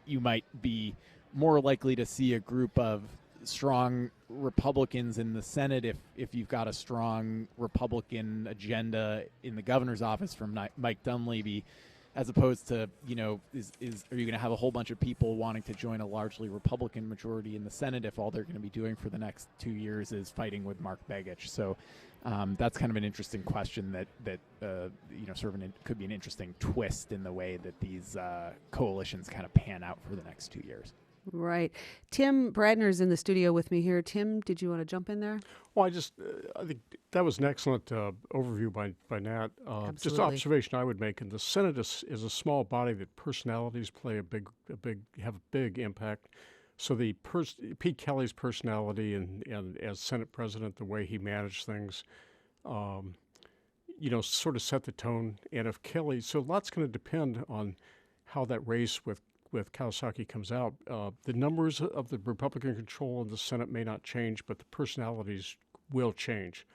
[SPEAKER 8] you might be more likely to see a group of strong Republicans in the Senate if you've got a strong Republican agenda in the governor's office from Mike Dunleavy, as opposed to, are you going to have a whole bunch of people wanting to join a largely Republican majority in the Senate if all they're going to be doing for the next 2 years is fighting with Mark Begich? So that's kind of an interesting question that could be an interesting twist in the way that these coalitions kind of pan out for the next 2 years.
[SPEAKER 1] Right. Tim Bradner's in the studio with me here. Tim, did you want to jump in there?
[SPEAKER 2] Well, I think that was an excellent overview by Nat. Just an observation I would make: in the Senate is a small body that personalities play have a big impact. So Pete Kelly's personality and as Senate president, the way he managed things, sort of set the tone. And if Kelly, so a lot's going to depend on how that race with Kawasaki comes out. The numbers of the Republican control in the Senate may not change, but the personalities will change.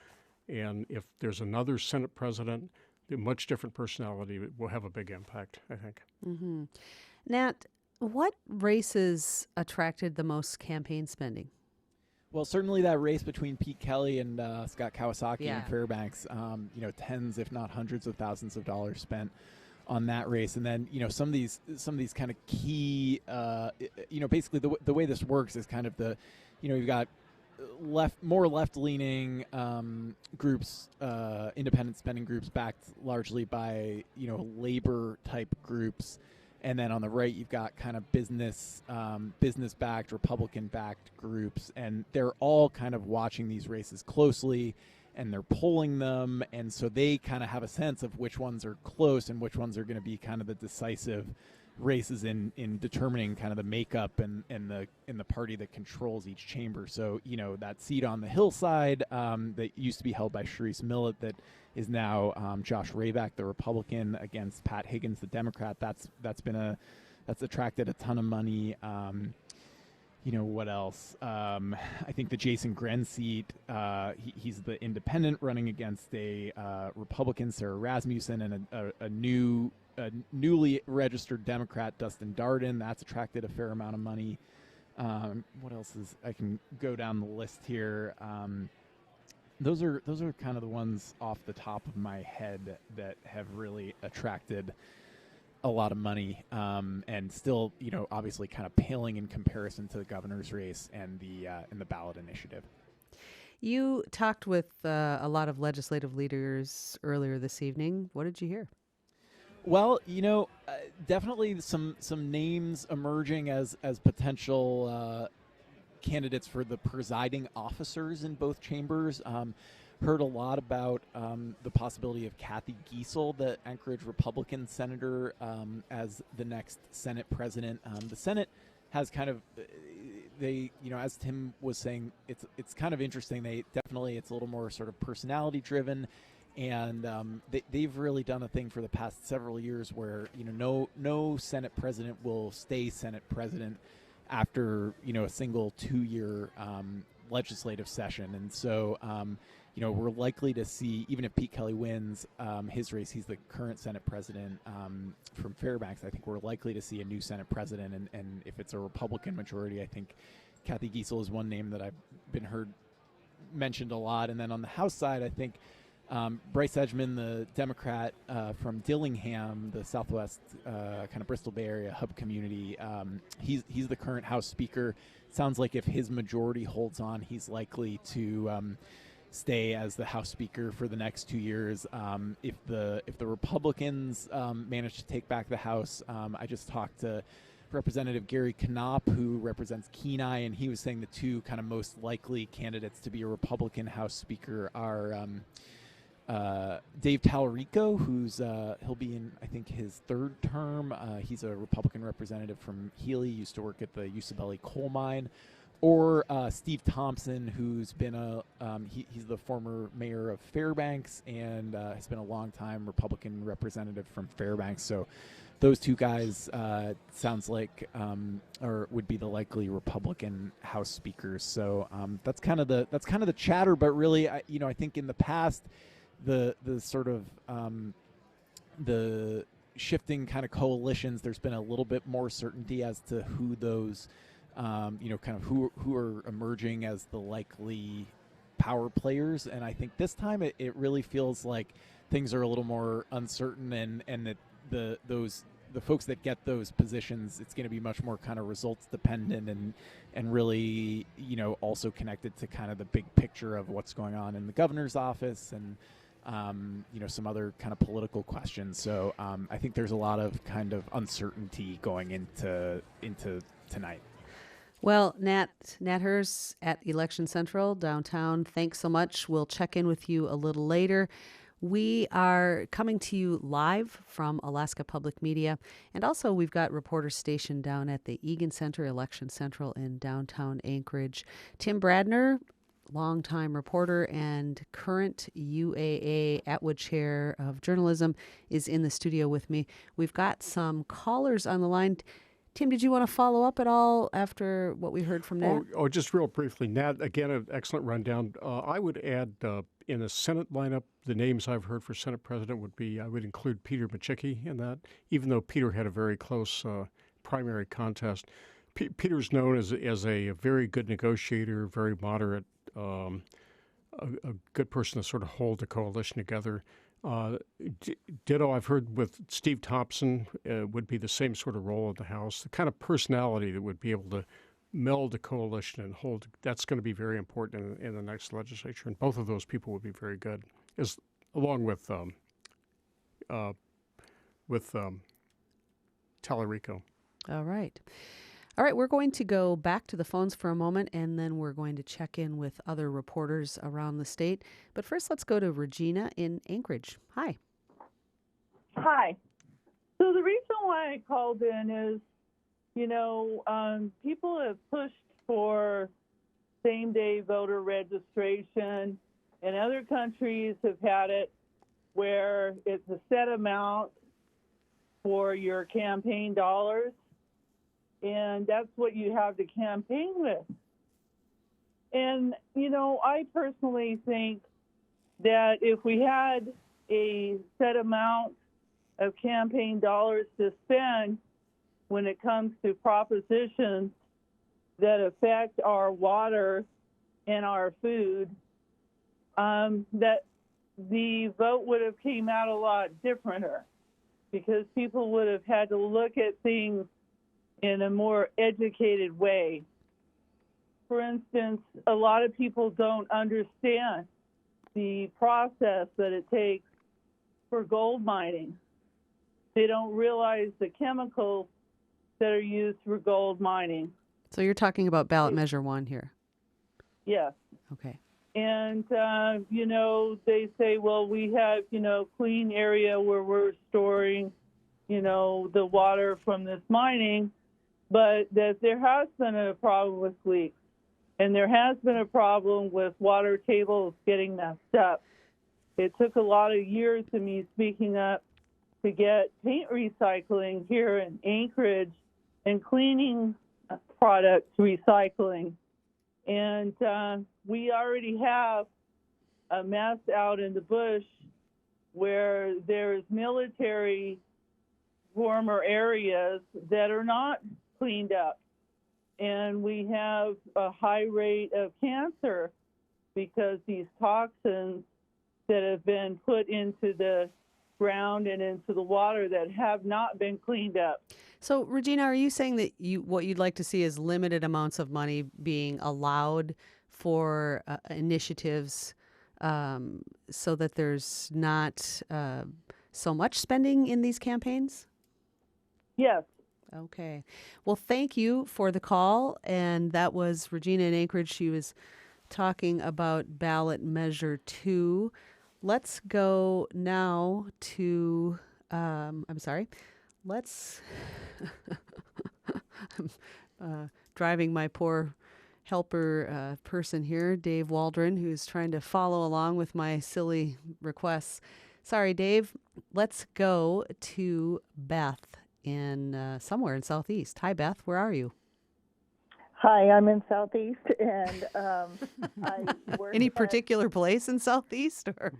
[SPEAKER 2] And if there's another Senate president, a much different personality will have a big impact, I think.
[SPEAKER 1] Mm-hmm. Nat, what races attracted the most campaign spending?
[SPEAKER 8] Well, certainly that race between Pete Kelly and Scott Kawasaki in Fairbanks, tens, if not hundreds of thousands of dollars spent on that race. And then, some of these kind of key, basically the way this works is kind of you've got more left-leaning groups, independent spending groups backed largely by, labor-type groups. And then on the right, you've got kind of business-backed, Republican-backed groups. And they're all kind of watching these races closely, and they're polling them, and so they kind of have a sense of which ones are close and which ones are going to be kind of the decisive races in determining kind of the makeup and the party that controls each chamber. So that seat on the hillside that used to be held by Sharice Millett, that is now Josh Rayback, the Republican, against Pat Higgins, the Democrat. That's attracted a ton of money. What else? I think the Jason Grenn seat, he's the independent running against a Republican, Sarah Rasmussen, and a newly registered Democrat, Dustin Darden. That's attracted a fair amount of money. What else I can go down the list here. Those are kind of the ones off the top of my head that have really attracted a lot of money, and still, obviously kind of paling in comparison to the governor's race and the ballot initiative.
[SPEAKER 1] You talked with a lot of legislative leaders earlier this evening. What did you hear?
[SPEAKER 8] Well, definitely some names emerging as potential candidates for the presiding officers in both chambers. Heard a lot about the possibility of Kathy Giessel, the Anchorage Republican senator, as the next Senate president. The Senate has kind of, as Tim was saying, it's kind of interesting. It's a little more sort of personality driven. And they've really done a thing for the past several years where no Senate president will stay Senate president after a single 2-year legislative session, and so we're likely to see, even if Pete Kelly wins his race, he's the current Senate president from Fairbanks. I think we're likely to see a new Senate president, and if it's a Republican majority, I think Kathy Giessel is one name that I've been heard mentioned a lot. And then on the House side, I think Bryce Edgman, the Democrat from Dillingham, the southwest kind of Bristol Bay Area hub community, he's the current House Speaker. Sounds like if his majority holds on, he's likely to stay as the House Speaker for the next 2 years. If the Republicans manage to take back the House, I just talked to Representative Gary Knopp, who represents Kenai, and he was saying the two kind of most likely candidates to be a Republican House Speaker are Dave Tallarico, who's he'll be in, I think, his third term. He's a Republican representative from Healy, used to work at the Usabelli coal mine, or Steve Thompson, who's been he's the former mayor of Fairbanks and has been a longtime Republican representative from Fairbanks. So those two guys sounds like or would be the likely Republican House speakers. So that's kind of the chatter. But really, I think in the past, the sort of the shifting kind of coalitions, there's been a little bit more certainty as to who those kind of who are emerging as the likely power players. And I think this time it really feels like things are a little more uncertain, and that the folks that get those positions, it's going to be much more kind of results dependent and really also connected to kind of the big picture of what's going on in the governor's office and some other kind of political questions. So I think there's a lot of kind of uncertainty going into tonight.
[SPEAKER 1] Well, Nat Hers at Election Central downtown, thanks so much. We'll check in with you a little later. We are coming to you live from Alaska Public Media, and also we've got reporters stationed down at the Egan Center, Election Central in downtown Anchorage. Tim Bradner, longtime reporter and current UAA Atwood Chair of Journalism, is in the studio with me. We've got some callers on the line. Tim, did you want to follow up at all after what we heard from Nat?
[SPEAKER 2] Oh, just real briefly. Nat, again, an excellent rundown. I would add in the Senate lineup, the names I've heard for Senate President I would include Peter Machicki in that, even though Peter had a very close primary contest. Peter's known as a very good negotiator, very moderate, a good person to sort of hold the coalition together. Ditto, I've heard with Steve Thompson would be the same sort of role in the House, the kind of personality that would be able to meld the coalition and hold. That's going to be very important in the next legislature, and both of those people would be very good, along with Tallarico.
[SPEAKER 1] All right. We're going to go back to the phones for a moment, and then we're going to check in with other reporters around the state. But first, let's go to Regina in Anchorage. Hi.
[SPEAKER 9] Hi. So the reason why I called in is, people have pushed for same-day voter registration, and other countries have had it where it's a set amount for your campaign dollars, and that's what you have to campaign with. And, I personally think that if we had a set amount of campaign dollars to spend when it comes to propositions that affect our water and our food, that the vote would have came out a lot differenter. because people would have had to look at things in a more educated way. For instance, a lot of people don't understand the process that it takes for gold mining. They don't realize the chemicals that are used for gold mining.
[SPEAKER 1] So you're talking about ballot measure 1 here.
[SPEAKER 9] Yes.
[SPEAKER 1] Okay.
[SPEAKER 9] And, they say, well, we have, clean area where we're storing, the water from this mining, but that there has been a problem with leaks. And there has been a problem with water tables getting messed up. It took a lot of years of me speaking up to get paint recycling here in Anchorage and cleaning products recycling. And we already have a mess out in the bush where there's military former areas that are not cleaned up. And we have a high rate of cancer because these toxins that have been put into the ground and into the water that have not been cleaned up.
[SPEAKER 1] So, Regina, are you saying that what you'd like to see is limited amounts of money being allowed for initiatives so that there's not so much spending in these campaigns?
[SPEAKER 9] Yes.
[SPEAKER 1] Okay. Well, thank you for the call. And that was Regina in Anchorage. She was talking about ballot measure 2. Let's go now to, let's, I'm driving my poor helper person here, Dave Waldron, who's trying to follow along with my silly requests. Sorry, Dave. Let's go to Beth in somewhere in Southeast. Hi, Beth. Where are you?
[SPEAKER 10] Hi, I'm in Southeast, and I work
[SPEAKER 1] Any particular place in Southeast? Or?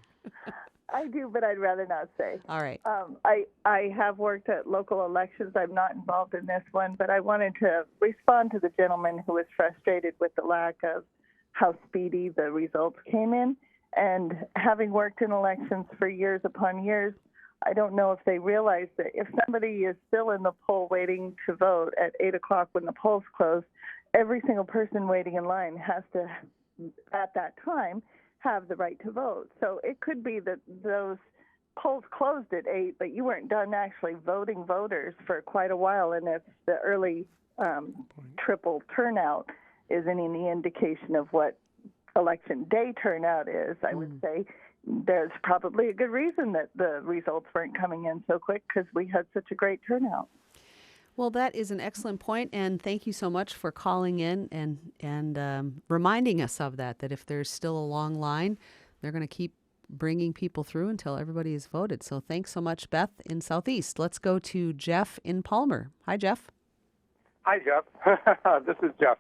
[SPEAKER 10] I do, but I'd rather not say.
[SPEAKER 1] All right.
[SPEAKER 10] I have worked at local elections. I'm not involved in this one, but I wanted to respond to the gentleman who was frustrated with the lack of how speedy the results came in. And having worked in elections for years upon years, I don't know if they realize that if somebody is still in the poll waiting to vote at 8 o'clock when the polls close, every single person waiting in line has to, at that time, have the right to vote. So it could be that those polls closed at 8, but you weren't done actually voting voters for quite a while. And if the early triple turnout is any indication of what election day turnout is, I would say there's probably a good reason that the results weren't coming in so quick because we had such a great turnout.
[SPEAKER 1] Well, that is an excellent point, and thank you so much for calling in and reminding us of that if there's still a long line, they're going to keep bringing people through until everybody has voted. So thanks so much, Beth in Southeast. Let's go to Jeff in Palmer. Hi, Jeff.
[SPEAKER 11] Hi, Jeff. This is Jeff.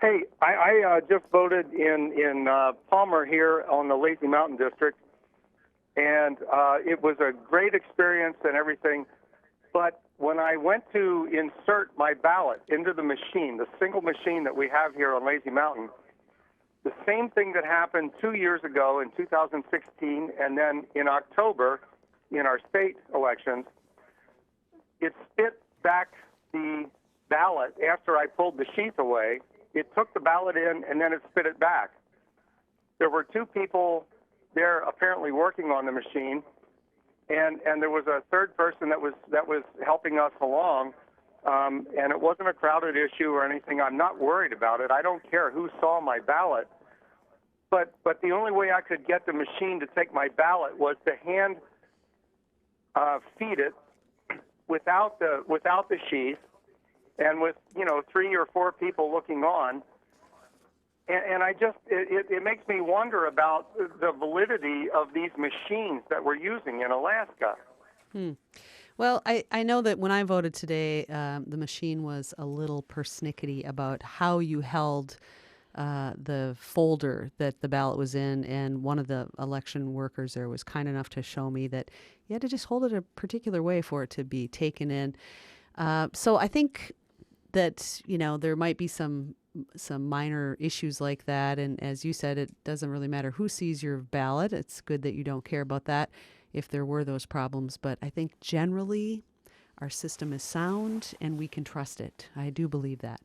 [SPEAKER 11] Hey, I just voted in Palmer here on the Lazy Mountain District, and it was a great experience and everything, but when I went to insert my ballot into the machine, the single machine that we have here on Lazy Mountain, the same thing that happened 2 years ago in 2016 and then in October in our state elections, it spit back the ballot after I pulled the sheath away. It took the ballot in and then it spit it back. There were 2 people there apparently working on the machine, and there was a third person that was helping us along, and it wasn't a crowded issue or anything. I'm not worried about it. I don't care who saw my ballot, but the only way I could get the machine to take my ballot was to hand feed it without the sheath, and with 3 or 4 people looking on. And I just, it makes me wonder about the validity of these machines that we're using in Alaska.
[SPEAKER 1] Well, I know that when I voted today, the machine was a little persnickety about how you held the folder that the ballot was in. And one of the election workers there was kind enough to show me that you had to just hold it a particular way for it to be taken in. So I think that, there might be some minor issues like that. And as you said, it doesn't really matter who sees your ballot. It's good that you don't care about that. if there were those problems. But I think generally our system is sound and we can trust it. I do believe that.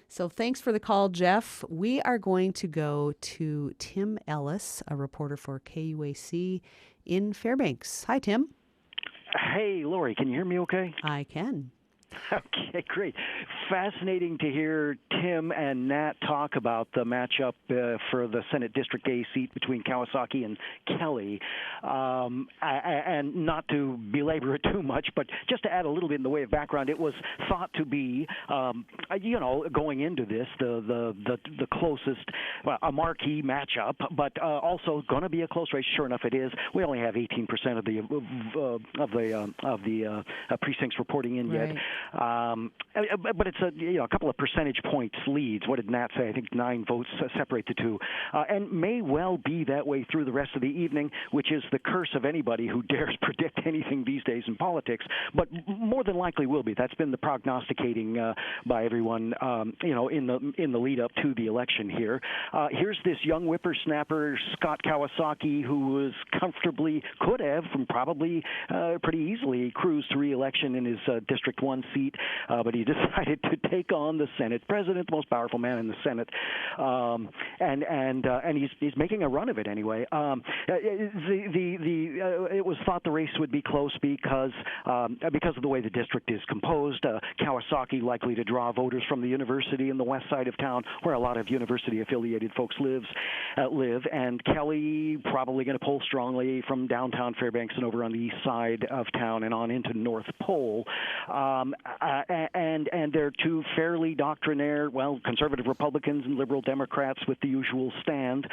[SPEAKER 1] So thanks for the call, Jeff. We are going to go to Tim Ellis, a reporter for KUAC in Fairbanks. Hi, Tim.
[SPEAKER 12] Hey, Lori, can you hear me okay?
[SPEAKER 1] I can.
[SPEAKER 12] Okay, great. Fascinating to hear Tim and Nat talk about the matchup for the Senate District A seat between Kawasaki and Kelly. And not to belabor it too much, but just to add a little bit in the way of background, it was thought to be, going into this, the closest, a marquee matchup, but also going to be a close race. Sure enough, it is. We only have 18% of the precincts reporting in yet. But it's a couple of percentage points leads. What did Nat say? I think 9 votes separate the two, and may well be that way through the rest of the evening, which is the curse of anybody who dares predict anything these days in politics. But more than likely will be. That's been the prognosticating by everyone, in the lead up to the election here. Here's this young whippersnapper, Scott Kawasaki, who was could have, from probably pretty easily cruised to re-election in his District 1 seat, but he decided to take on the Senate president, the most powerful man in the Senate, and he's making a run of it anyway. It was thought the race would be close because of the way the district is composed. Kawasaki likely to draw voters from the university in the west side of town, where a lot of university-affiliated folks live, and Kelly probably going to pull strongly from downtown Fairbanks and over on the east side of town and on into North Pole. And they're two fairly doctrinaire, conservative Republicans and liberal Democrats with the usual stand.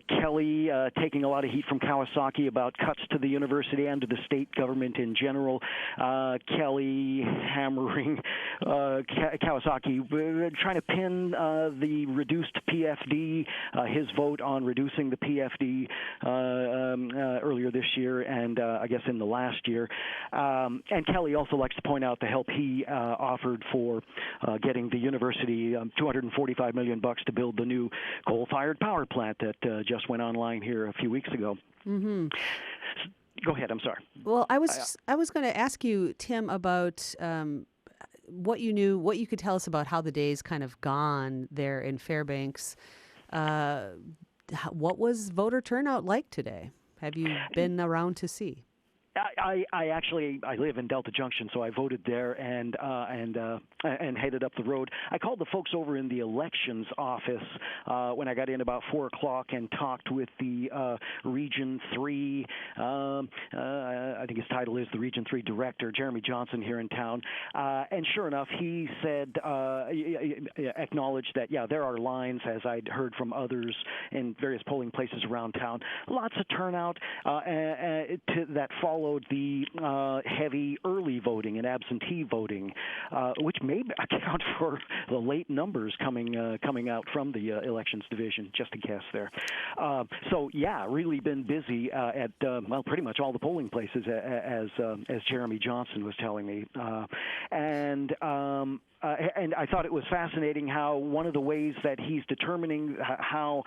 [SPEAKER 12] Kelly taking a lot of heat from Kawasaki about cuts to the university and to the state government in general. Kelly hammering Kawasaki, trying to pin the reduced PFD, his vote on reducing the PFD earlier this year and I guess in the last year. And Kelly also likes to point out the help he offered for getting the university $245 million to build the new coal-fired power plant that just went online here a few weeks ago.
[SPEAKER 1] Mm-hmm.
[SPEAKER 12] Go ahead. I'm sorry.
[SPEAKER 1] Well, I was going to ask you, Tim, about what you knew, what you could tell us about how the day's kind of gone there in Fairbanks. What was voter turnout like today? Have you been around to see?
[SPEAKER 12] I live in Delta Junction, so I voted there and headed up the road. I called the folks over in the elections office when I got in about 4 o'clock and talked with the Region 3. I think his title is the Region 3 Director, Jeremy Johnson, here in town. And sure enough, he said, acknowledged that there are lines, as I'd heard from others in various polling places around town. Lots of turnout that followed the heavy early voting and absentee voting, which may account for the late numbers coming out from the elections division. Just a guess there. Really been busy at pretty much all the polling places, as Jeremy Johnson was telling me, and I thought it was fascinating how one of the ways that he's determining how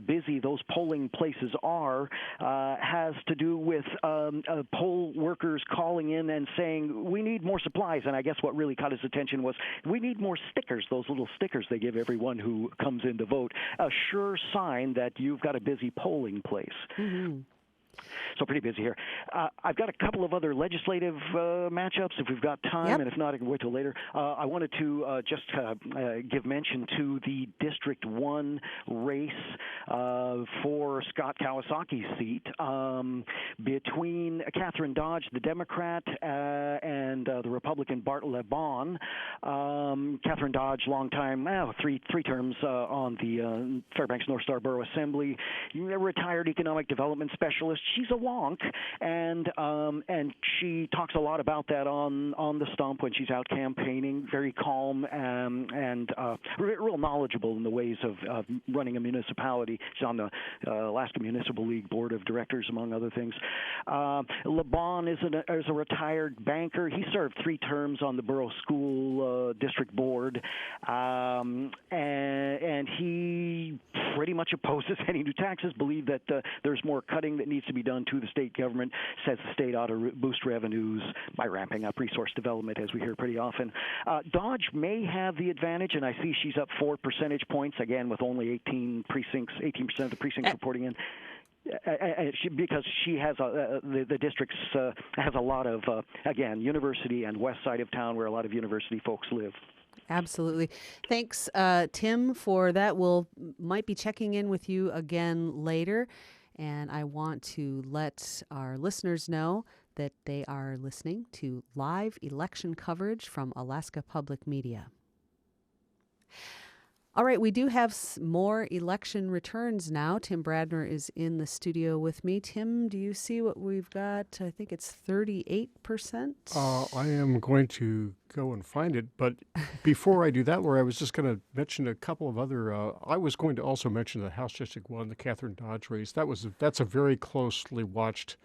[SPEAKER 12] busy those polling places are has to do with poll workers calling in and saying, we need more supplies. And I guess what really caught his attention was, we need more stickers, those little stickers they give everyone who comes in to vote. A sure sign that you've got a busy polling place. Mm-hmm. So pretty busy here. I've got a couple of other legislative matchups if we've got time, and if not, I can wait till later. I wanted to just give mention to the District 1 race for Scott Kawasaki's seat between Kathryn Dodge, the Democrat, and the Republican Bart LeBon. Kathryn Dodge, long time, three terms on the Fairbanks North Star Borough Assembly, retired economic development specialist. She's a wonk, and she talks a lot about that on the stump when she's out campaigning. Very calm and real knowledgeable in the ways of running a municipality. She's on the Alaska Municipal League Board of Directors, among other things. LeBon is a retired banker. He served 3 terms on the Borough School District Board, and he pretty much opposes any new taxes, believe that there's more cutting that needs to be done to the state government, says the state ought to boost revenues by ramping up resource development, as we hear pretty often. Dodge may have the advantage, and I see she's up 4 percentage points, again, with only 18% of the precincts reporting in. Because she has the districts has a lot of, again, university and west side of town where a lot of university folks live.
[SPEAKER 1] Absolutely. Thanks, Tim, for that. Might be checking in with you again later. And I want to let our listeners know that they are listening to live election coverage from Alaska Public Media. All right, we do have more election returns now. Tim Bradner is in the studio with me. Tim, do you see what we've got? I think it's 38%.
[SPEAKER 2] I am going to go and find it. But before I do that, Laura, I was just going to mention a couple of other. I was going to also mention the House District 1, the Kathryn Dodge race. That's a very closely watched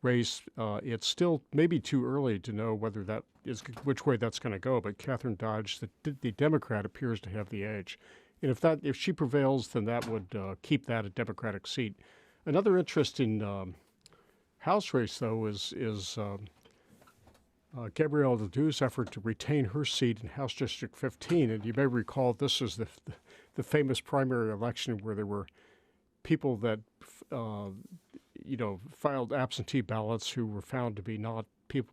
[SPEAKER 2] race. It's still maybe too early to know whether that is which way that's going to go. But Kathryn Dodge, the Democrat, appears to have the edge, and if she prevails, then that would keep that a Democratic seat. Another interesting House race, though, is Gabrielle Ledoux's effort to retain her seat in House District 15. And you may recall this is the famous primary election where there were people that filed absentee ballots who were found to be not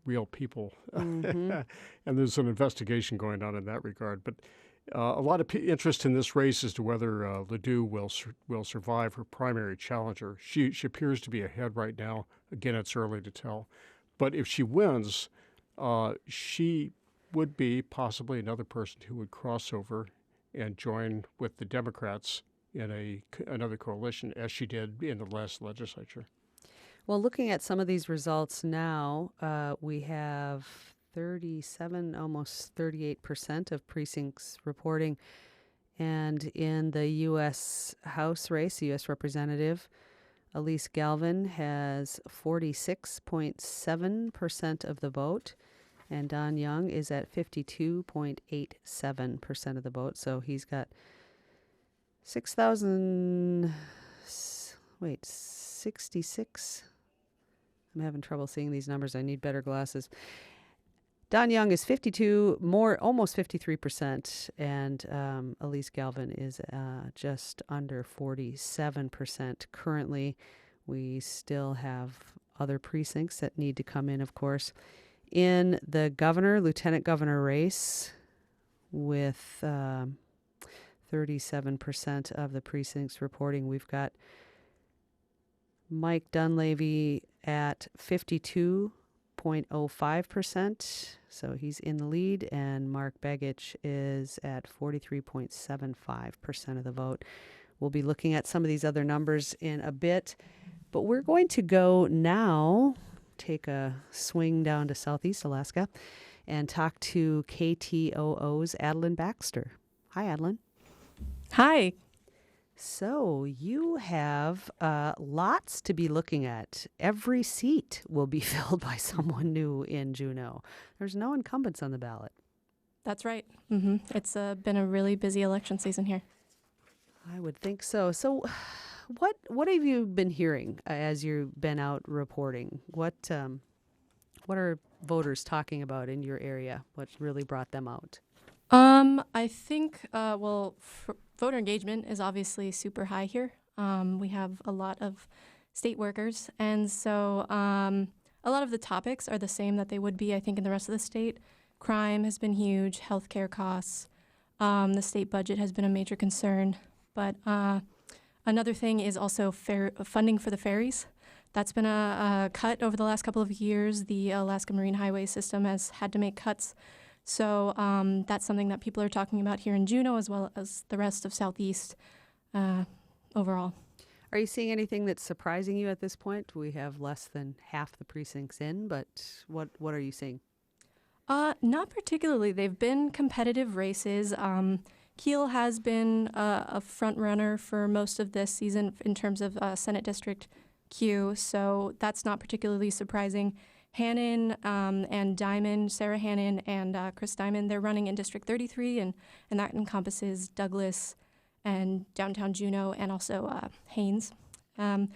[SPEAKER 2] real people. Mm-hmm. And there's an investigation going on in that regard. But a lot of interest in this race as to whether Ledoux will survive her primary challenger. She appears to be ahead right now. Again, it's early to tell. But if she wins, she would be possibly another person who would cross over and join with the Democrats in another coalition, as she did in the last legislature.
[SPEAKER 1] Well, looking at some of these results now, we have 37, almost 38% of precincts reporting. And in the U.S. House race, the U.S. Representative, Elise Galvin has 46.7% of the vote. And Don Young is at 52.87% of the vote. So he's got 66. I'm having trouble seeing these numbers. I need better glasses. Don Young is 52, almost 53%, and Elise Galvin is just under 47%. Currently, we still have other precincts that need to come in, of course. In the lieutenant governor race, with 37% of the precincts reporting, we've got Mike Dunleavy at 52.05%, so he's in the lead, and Mark Begich is at 43.75% of the vote. We'll be looking at some of these other numbers in a bit, but we're going to go now, take a swing down to Southeast Alaska, and talk to KTOO's Adeline Baxter. Hi, Adeline.
[SPEAKER 13] Hi. So you have lots to be looking at. Every seat will be filled by someone new in Juneau. There's no incumbents on the ballot.
[SPEAKER 14] That's right. Mm-hmm. It's been a really busy election season here.
[SPEAKER 13] I would think so. So what have you been hearing as you've been out reporting? What are voters talking about in your area? What really brought them out?
[SPEAKER 14] I think, voter engagement is obviously super high here. We have a lot of state workers, and so a lot of the topics are the same that they would be, I think, in the rest of the state. Crime has been huge, healthcare costs, the state budget has been a major concern, but another thing is also funding for the ferries. That's been a cut over the last couple of years. The Alaska Marine Highway System has had to make cuts. So that's something that people are talking about here in Juneau as well as the rest of Southeast overall.
[SPEAKER 13] Are you seeing anything that's surprising you at this point? We have less than half the precincts in, but what are you seeing?
[SPEAKER 14] Not particularly. They've been competitive races. Kiel has been a front runner for most of this season in terms of Senate District Q, so that's not particularly surprising. Hannon and Diamond, Sarah Hannon and Chris Diamond, they're running in District 33, and that encompasses Douglas and downtown Juneau, and also Haines. And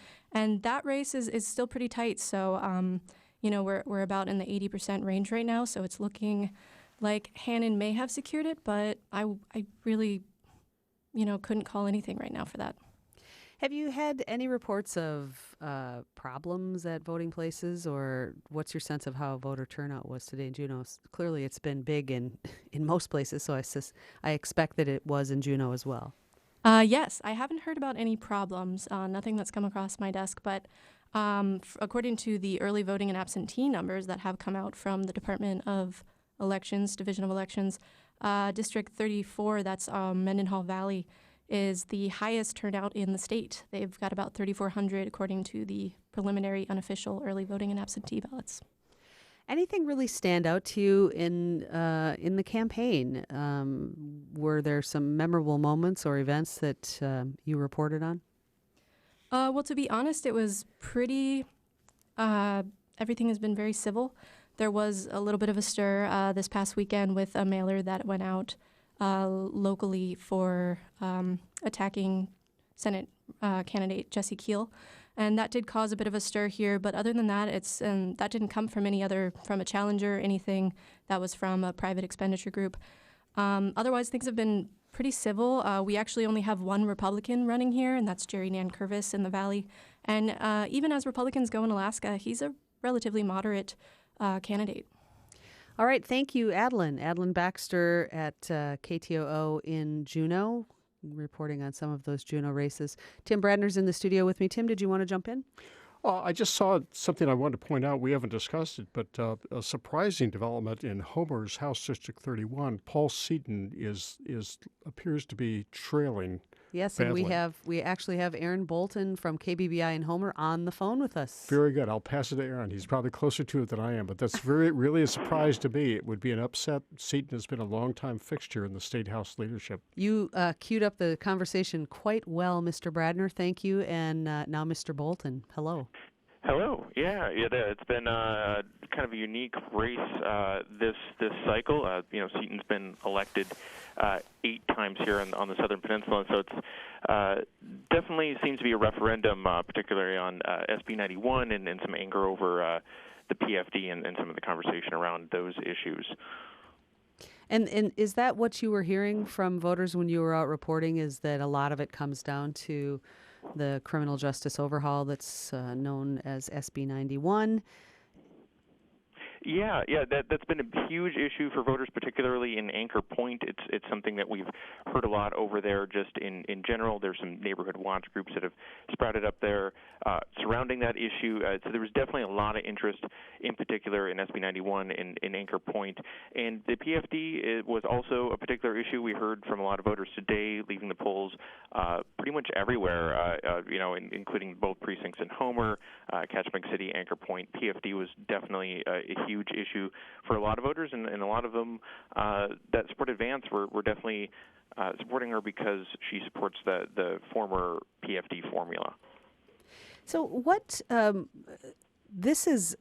[SPEAKER 14] that race is still pretty tight. So, we're about in the 80% range right now. So it's looking like Hannon may have secured it, but I really, couldn't call anything right now for that.
[SPEAKER 1] Have you had any reports of problems at voting places, or what's your sense of how voter turnout was today in Juneau? Clearly, it's been big in most places, so I expect that it was in Juneau as well.
[SPEAKER 14] Yes, I haven't heard about any problems, nothing that's come across my desk, but according to the early voting and absentee numbers that have come out from the Department of Elections, Division of Elections, District 34, that's Mendenhall Valley, is the highest turnout in the state. They've got about 3,400 according to the preliminary unofficial early voting and absentee ballots.
[SPEAKER 1] Anything really stand out to you in the campaign? Were there some memorable moments or events that you reported on?
[SPEAKER 14] Well, to be honest, it was pretty. Everything has been very civil. There was a little bit of a stir this past weekend with a mailer that went out locally for attacking Senate candidate Jesse Keel. And that did cause a bit of a stir here, but other than that, that didn't come from from a challenger, anything that was from a private expenditure group. Otherwise, things have been pretty civil. We actually only have one Republican running here, and that's Jerry Nankervis in the Valley. And even as Republicans go in Alaska, he's a relatively moderate candidate.
[SPEAKER 1] All right, thank you, Adeline. Adeline Baxter at KTOO in Juneau, reporting on some of those Juneau races. Tim Bradner's in the studio with me. Tim, did you want to jump in?
[SPEAKER 2] I just saw something I wanted to point out. We haven't discussed it, but a surprising development in Homer's House District 31. Paul Seaton appears to be trailing.
[SPEAKER 1] Yes,
[SPEAKER 2] badly.
[SPEAKER 1] and we actually have Aaron Bolton from KBBI in Homer on the phone with us.
[SPEAKER 2] Very good. I'll pass it to Aaron. He's probably closer to it than I am, but that's really a surprise to me. It would be an upset. Seaton has been a longtime fixture in the State House leadership.
[SPEAKER 1] You queued up the conversation quite well, Mr. Bradner. Thank you. And now Mr. Bolton. Hello.
[SPEAKER 15] Hello. Yeah, it's been kind of a unique race this cycle. Seaton's been elected 8 times here on the Southern Peninsula, so it's definitely seems to be a referendum, particularly on SB 91 and some anger over the PFD and some of the conversation around those issues.
[SPEAKER 1] And is that what you were hearing from voters when you were out reporting, is that a lot of it comes down to the criminal justice overhaul that's known as SB 91?
[SPEAKER 15] Yeah, that's been a huge issue for voters, particularly in Anchor Point. It's something that we've heard a lot over there just in general. There's some neighborhood watch groups that have sprouted up there surrounding that issue. So there was definitely a lot of interest, in particular in SB 91 in Anchor Point. And the PFD was also a particular issue. We heard from a lot of voters today leaving the polls pretty much everywhere, including both precincts in Homer, Catchment City, Anchor Point. PFD was definitely a huge issue for a lot of voters, and a lot of them that supported Vance were definitely supporting her because she supports the former PFD formula.
[SPEAKER 1] So what this is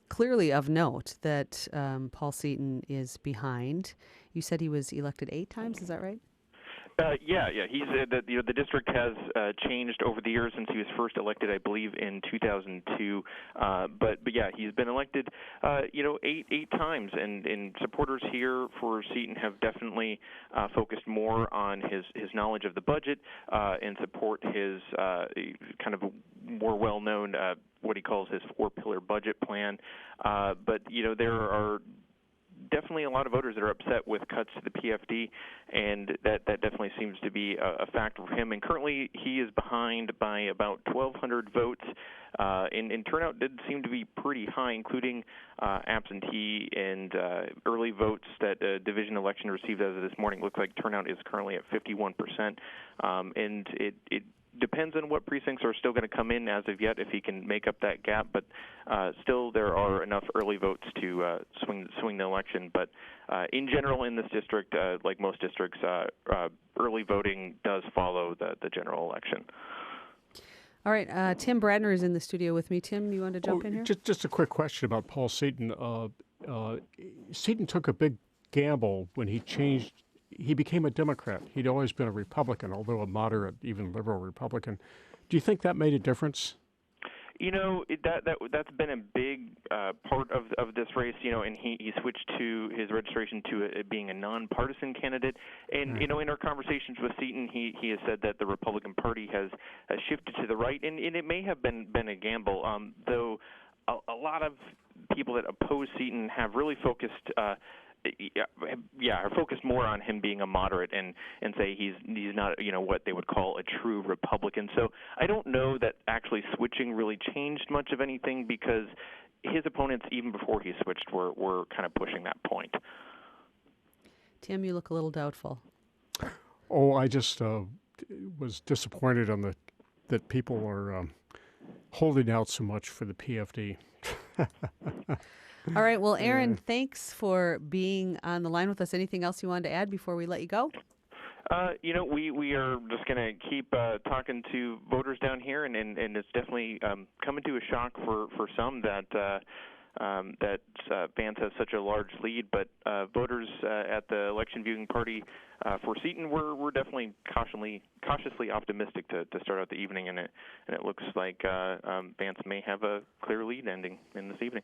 [SPEAKER 1] clearly of note that Paul Seaton is behind. You said he was elected 8 times, is that right?
[SPEAKER 15] Yeah. He's the district has changed over the years since he was first elected, I believe, in 2002. But yeah, he's been elected, 8 times, and supporters here for Seaton have definitely focused more on his knowledge of the budget and support his kind of more well-known what he calls his 4-pillar budget plan. But there are definitely a lot of voters that are upset with cuts to the PFD, and that definitely seems to be a factor for him. And currently, he is behind by about 1,200 votes. And turnout did seem to be pretty high, including absentee and early votes that division election received as of this morning. Looks like turnout is currently at 51%, and it depends on what precincts are still going to come in as of yet if he can make up that gap, but still there are enough early votes to swing the election. But in general in this district, like most districts, early voting does follow the general election.
[SPEAKER 1] All right, Tim Bradner is in the studio with me. Tim, you want to jump in here?
[SPEAKER 2] Just a quick question about Paul Seaton. Seaton took a big gamble when he changed he became a Democrat. He'd always been a Republican, although a moderate, even liberal Republican. Do you think that made a difference?
[SPEAKER 15] You know, that's been a big part of this race. You know, and he switched to his registration to being a nonpartisan candidate. And you know, in our conversations with Seaton, he has said that the Republican Party has shifted to the right, and it may have been a gamble. Though a lot of people that oppose Seaton have really focused. Are focused more on him being a moderate and say he's not, you know, what they would call a true Republican. So I don't know that actually switching really changed much of anything, because his opponents, even before he switched, were kind of pushing that point.
[SPEAKER 1] Tim, you look a little doubtful.
[SPEAKER 2] Oh, I just was disappointed on that people are holding out so much for the PFD.
[SPEAKER 1] All right. Well, Aaron, thanks for being on the line with us. Anything else you wanted to add before we let you go?
[SPEAKER 15] You know, we are just going to keep talking to voters down here, and it's definitely coming to a shock for some that Vance has such a large lead. But voters at the election viewing party for Seaton, we're definitely cautiously optimistic to start out the evening, and it looks like Vance may have a clear lead ending in this evening.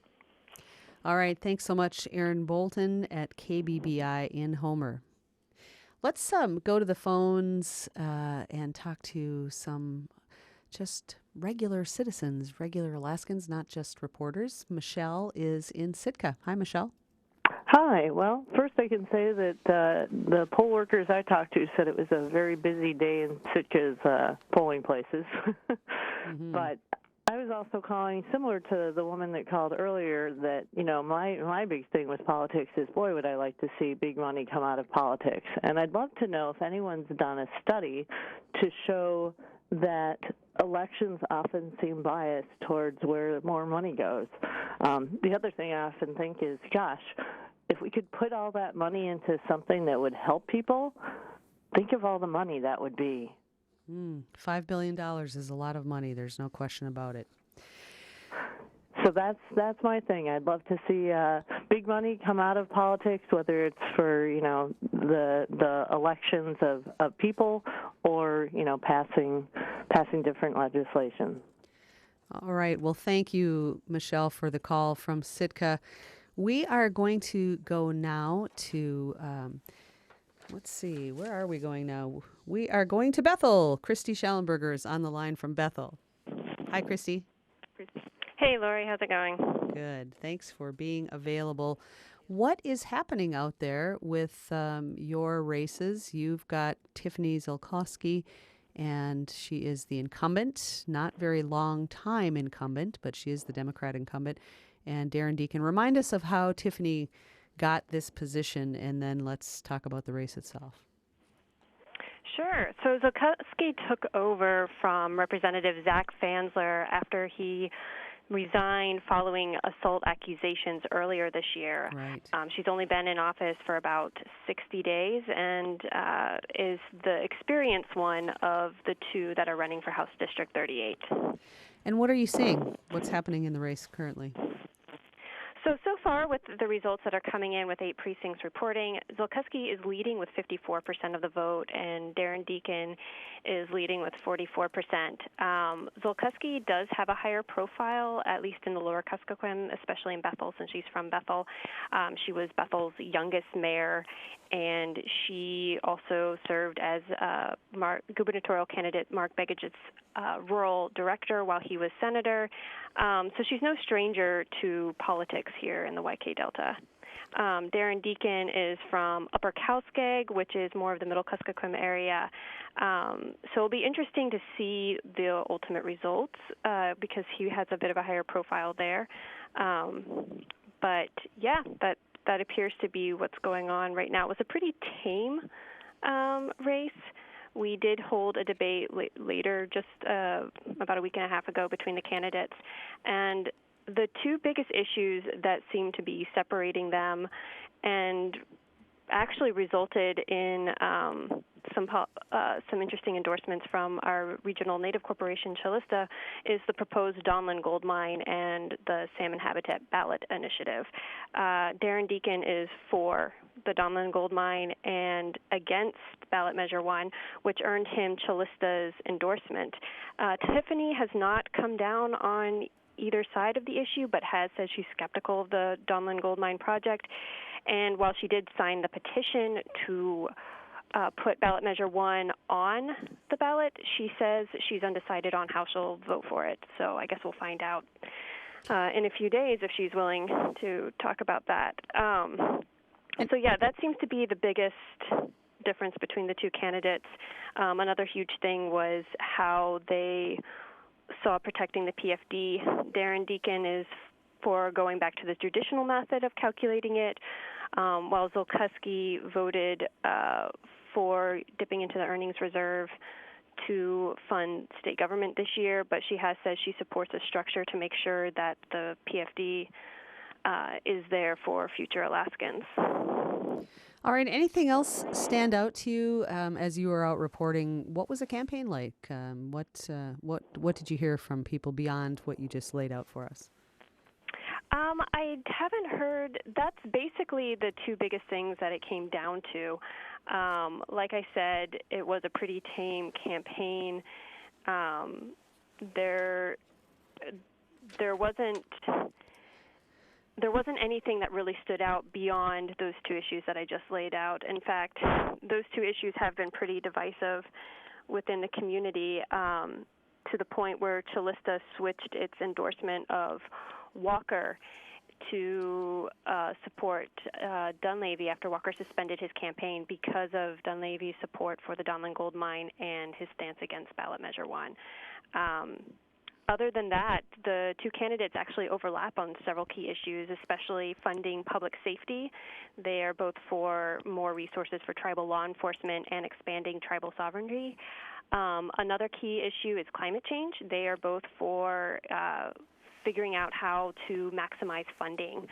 [SPEAKER 1] All right. Thanks so much, Aaron Bolton at KBBI in Homer. Let's go to the phones and talk to some just regular citizens, regular Alaskans, not just reporters. Michelle is in Sitka. Hi, Michelle.
[SPEAKER 16] Hi. Well, first I can say that the poll workers I talked to said it was a very busy day in Sitka's polling places. But I was also calling, similar to the woman that called earlier, that, you know, my big thing with politics is, boy, would I like to see big money come out of politics. And I'd love to know if anyone's done a study to show that elections often seem biased towards where more money goes. The other thing I often think is, gosh, if we could put all that money into something that would help people, think of all the money that would be.
[SPEAKER 1] $5 billion is a lot of money. There's no question about it.
[SPEAKER 16] So that's my thing. I'd love to see big money come out of politics, whether it's for, you know, the elections of people or, you know, passing different legislation.
[SPEAKER 1] All right. Well, thank you, Michelle, for the call from Sitka. We are going to go now to let's see, where are we going now? We are going to Bethel. Christy Schallenberger is on the line from Bethel. Hi, Christy.
[SPEAKER 17] Hey, Lori. How's it going?
[SPEAKER 1] Good. Thanks for being available. What is happening out there with your races? You've got Tiffany Zolkowski, and she is the incumbent, not very long time incumbent, but she is the Democrat incumbent. And Darren Deacon, remind us of how Tiffany got this position, and then let's talk about the race itself.
[SPEAKER 17] Sure. So Zolkowski took over from Representative Zach Fansler after he resigned following assault accusations earlier this year.
[SPEAKER 1] Right.
[SPEAKER 17] She's only been in office for about 60 days and is the experienced one of the two that are running for House District 38.
[SPEAKER 1] And what are you seeing? What's happening in the race currently?
[SPEAKER 17] So far, with the results that are coming in with 8 precincts reporting, Zolkowski is leading with 54% of the vote, and Darren Deacon is leading with 44%. Zolkowski does have a higher profile, at least in the Lower Kuskokwim, especially in Bethel, since she's from Bethel. She was Bethel's youngest mayor, and she also served as gubernatorial candidate Mark Begich's rural director while he was senator. So she's no stranger to politics here in the YK Delta. Darren Deacon is from Upper Kauskeg, which is more of the Middle Kuskokwim area. So it'll be interesting to see the ultimate results because he has a bit of a higher profile there. But yeah, that appears to be what's going on right now. It was a pretty tame race. We did hold a debate later, just about a week and a half ago, between the candidates. And the two biggest issues that seem to be separating them and actually resulted in some interesting endorsements from our regional native corporation, Chalista, is the proposed Donlin gold mine and the salmon habitat ballot initiative. Darren Deacon is for the Donlin Gold Mine and against ballot measure 1, which earned him Chalista's endorsement. Tiffany has not come down on either side of the issue, but has said she's skeptical of the Donlin Gold Mine project. And while she did sign the petition to put ballot measure 1 on the ballot, she says she's undecided on how she'll vote for it. So I guess we'll find out in a few days if she's willing to talk about that. And so, yeah, that seems to be the biggest difference between the two candidates. Another huge thing was how they saw protecting the PFD. Darren Deacon is for going back to the traditional method of calculating it, while Zulkowski voted for dipping into the earnings reserve to fund state government this year, but she has said she supports a structure to make sure that the PFD is there for future Alaskans.
[SPEAKER 1] All right. Anything else stand out to you as you were out reporting? What was the campaign like? What did you hear from people beyond what you just laid out for us?
[SPEAKER 17] I haven't heard. That's basically the two biggest things that it came down to. Like I said, it was a pretty tame campaign. There wasn't anything that really stood out beyond those two issues that I just laid out. In fact, those two issues have been pretty divisive within the community, to the point where Chalista switched its endorsement of Walker to support Dunleavy after Walker suspended his campaign because of Dunleavy's support for the Donlin Gold Mine and his stance against ballot measure 1. Other than that, the two candidates actually overlap on several key issues, especially funding public safety. They are both for more resources for tribal law enforcement and expanding tribal sovereignty. Another key issue is climate change. They are both for figuring out how to maximize funding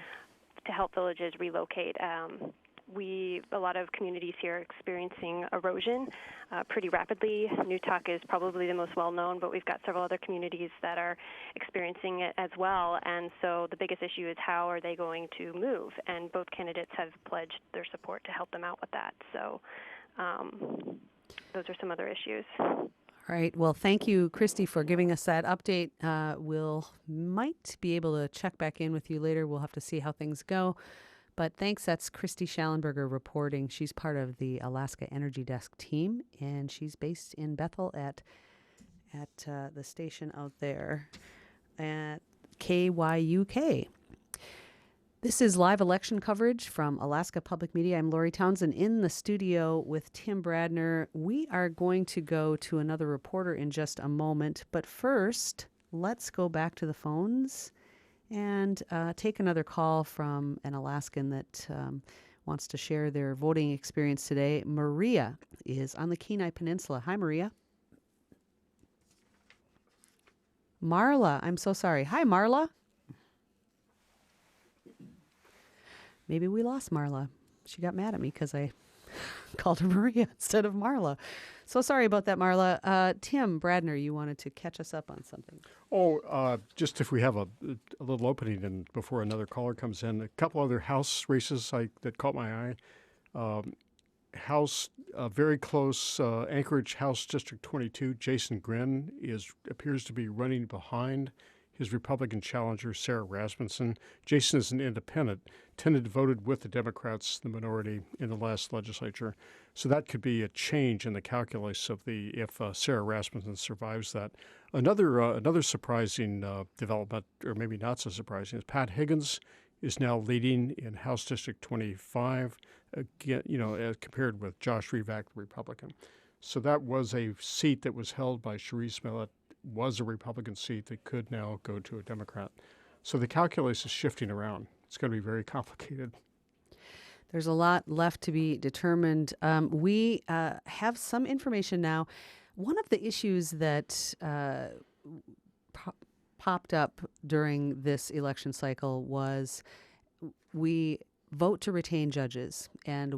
[SPEAKER 17] to help villages relocate. A lot of communities here are experiencing erosion pretty rapidly. Newtok is probably the most well-known, but we've got several other communities that are experiencing it as well. And so the biggest issue is how are they going to move? And both candidates have pledged their support to help them out with that. So those are some other issues.
[SPEAKER 1] All right. Well, thank you, Christy, for giving us that update. Might be able to check back in with you later. We'll have to see how things go. But thanks. That's Christy Schallenberger reporting. She's part of the Alaska Energy Desk team, and she's based in Bethel at the station out there at KYUK. This is live election coverage from Alaska Public Media. I'm Lori Townsend in the studio with Tim Bradner. We are going to go to another reporter in just a moment. But first, let's go back to the phones and take another call from an Alaskan that wants to share their voting experience today. Maria is on the Kenai Peninsula. Hi, Maria. Marla, I'm so sorry. Hi, Marla. Maybe we lost Marla. She got mad at me because I called her Maria instead of Marla. So sorry about that, Marla. Tim Bradner, you wanted to catch us up on something.
[SPEAKER 2] Just if we have a little opening and before another caller comes in, a couple other House races that caught my eye. House, very close, Anchorage House District 22, Jason Grin appears to be running behind his Republican challenger, Sarah Rasmussen. Jason is an independent, voted with the Democrats, the minority, in the last legislature. So that could be a change in the calculus of if Sarah Rasmussen survives that. Another surprising development, or maybe not so surprising, is Pat Higgins is now leading in House District 25, again, as compared with Josh Revak, the Republican. So that was a seat that was held by Cherise Millett, was a Republican seat that could now go to a Democrat. So the calculus is shifting around. It's going to be very complicated.
[SPEAKER 1] There's a lot left to be determined. We have some information now. One of the issues that popped up during this election cycle was we vote to retain judges. And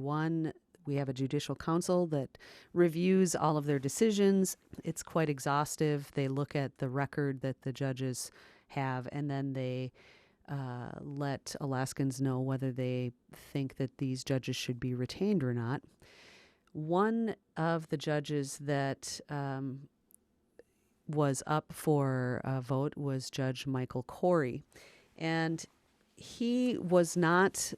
[SPEAKER 1] we have a judicial council that reviews all of their decisions. It's quite exhaustive. They look at the record that the judges have, and then they let Alaskans know whether they think that these judges should be retained or not. One of the judges that was up for a vote was Judge Michael Corey. And he was not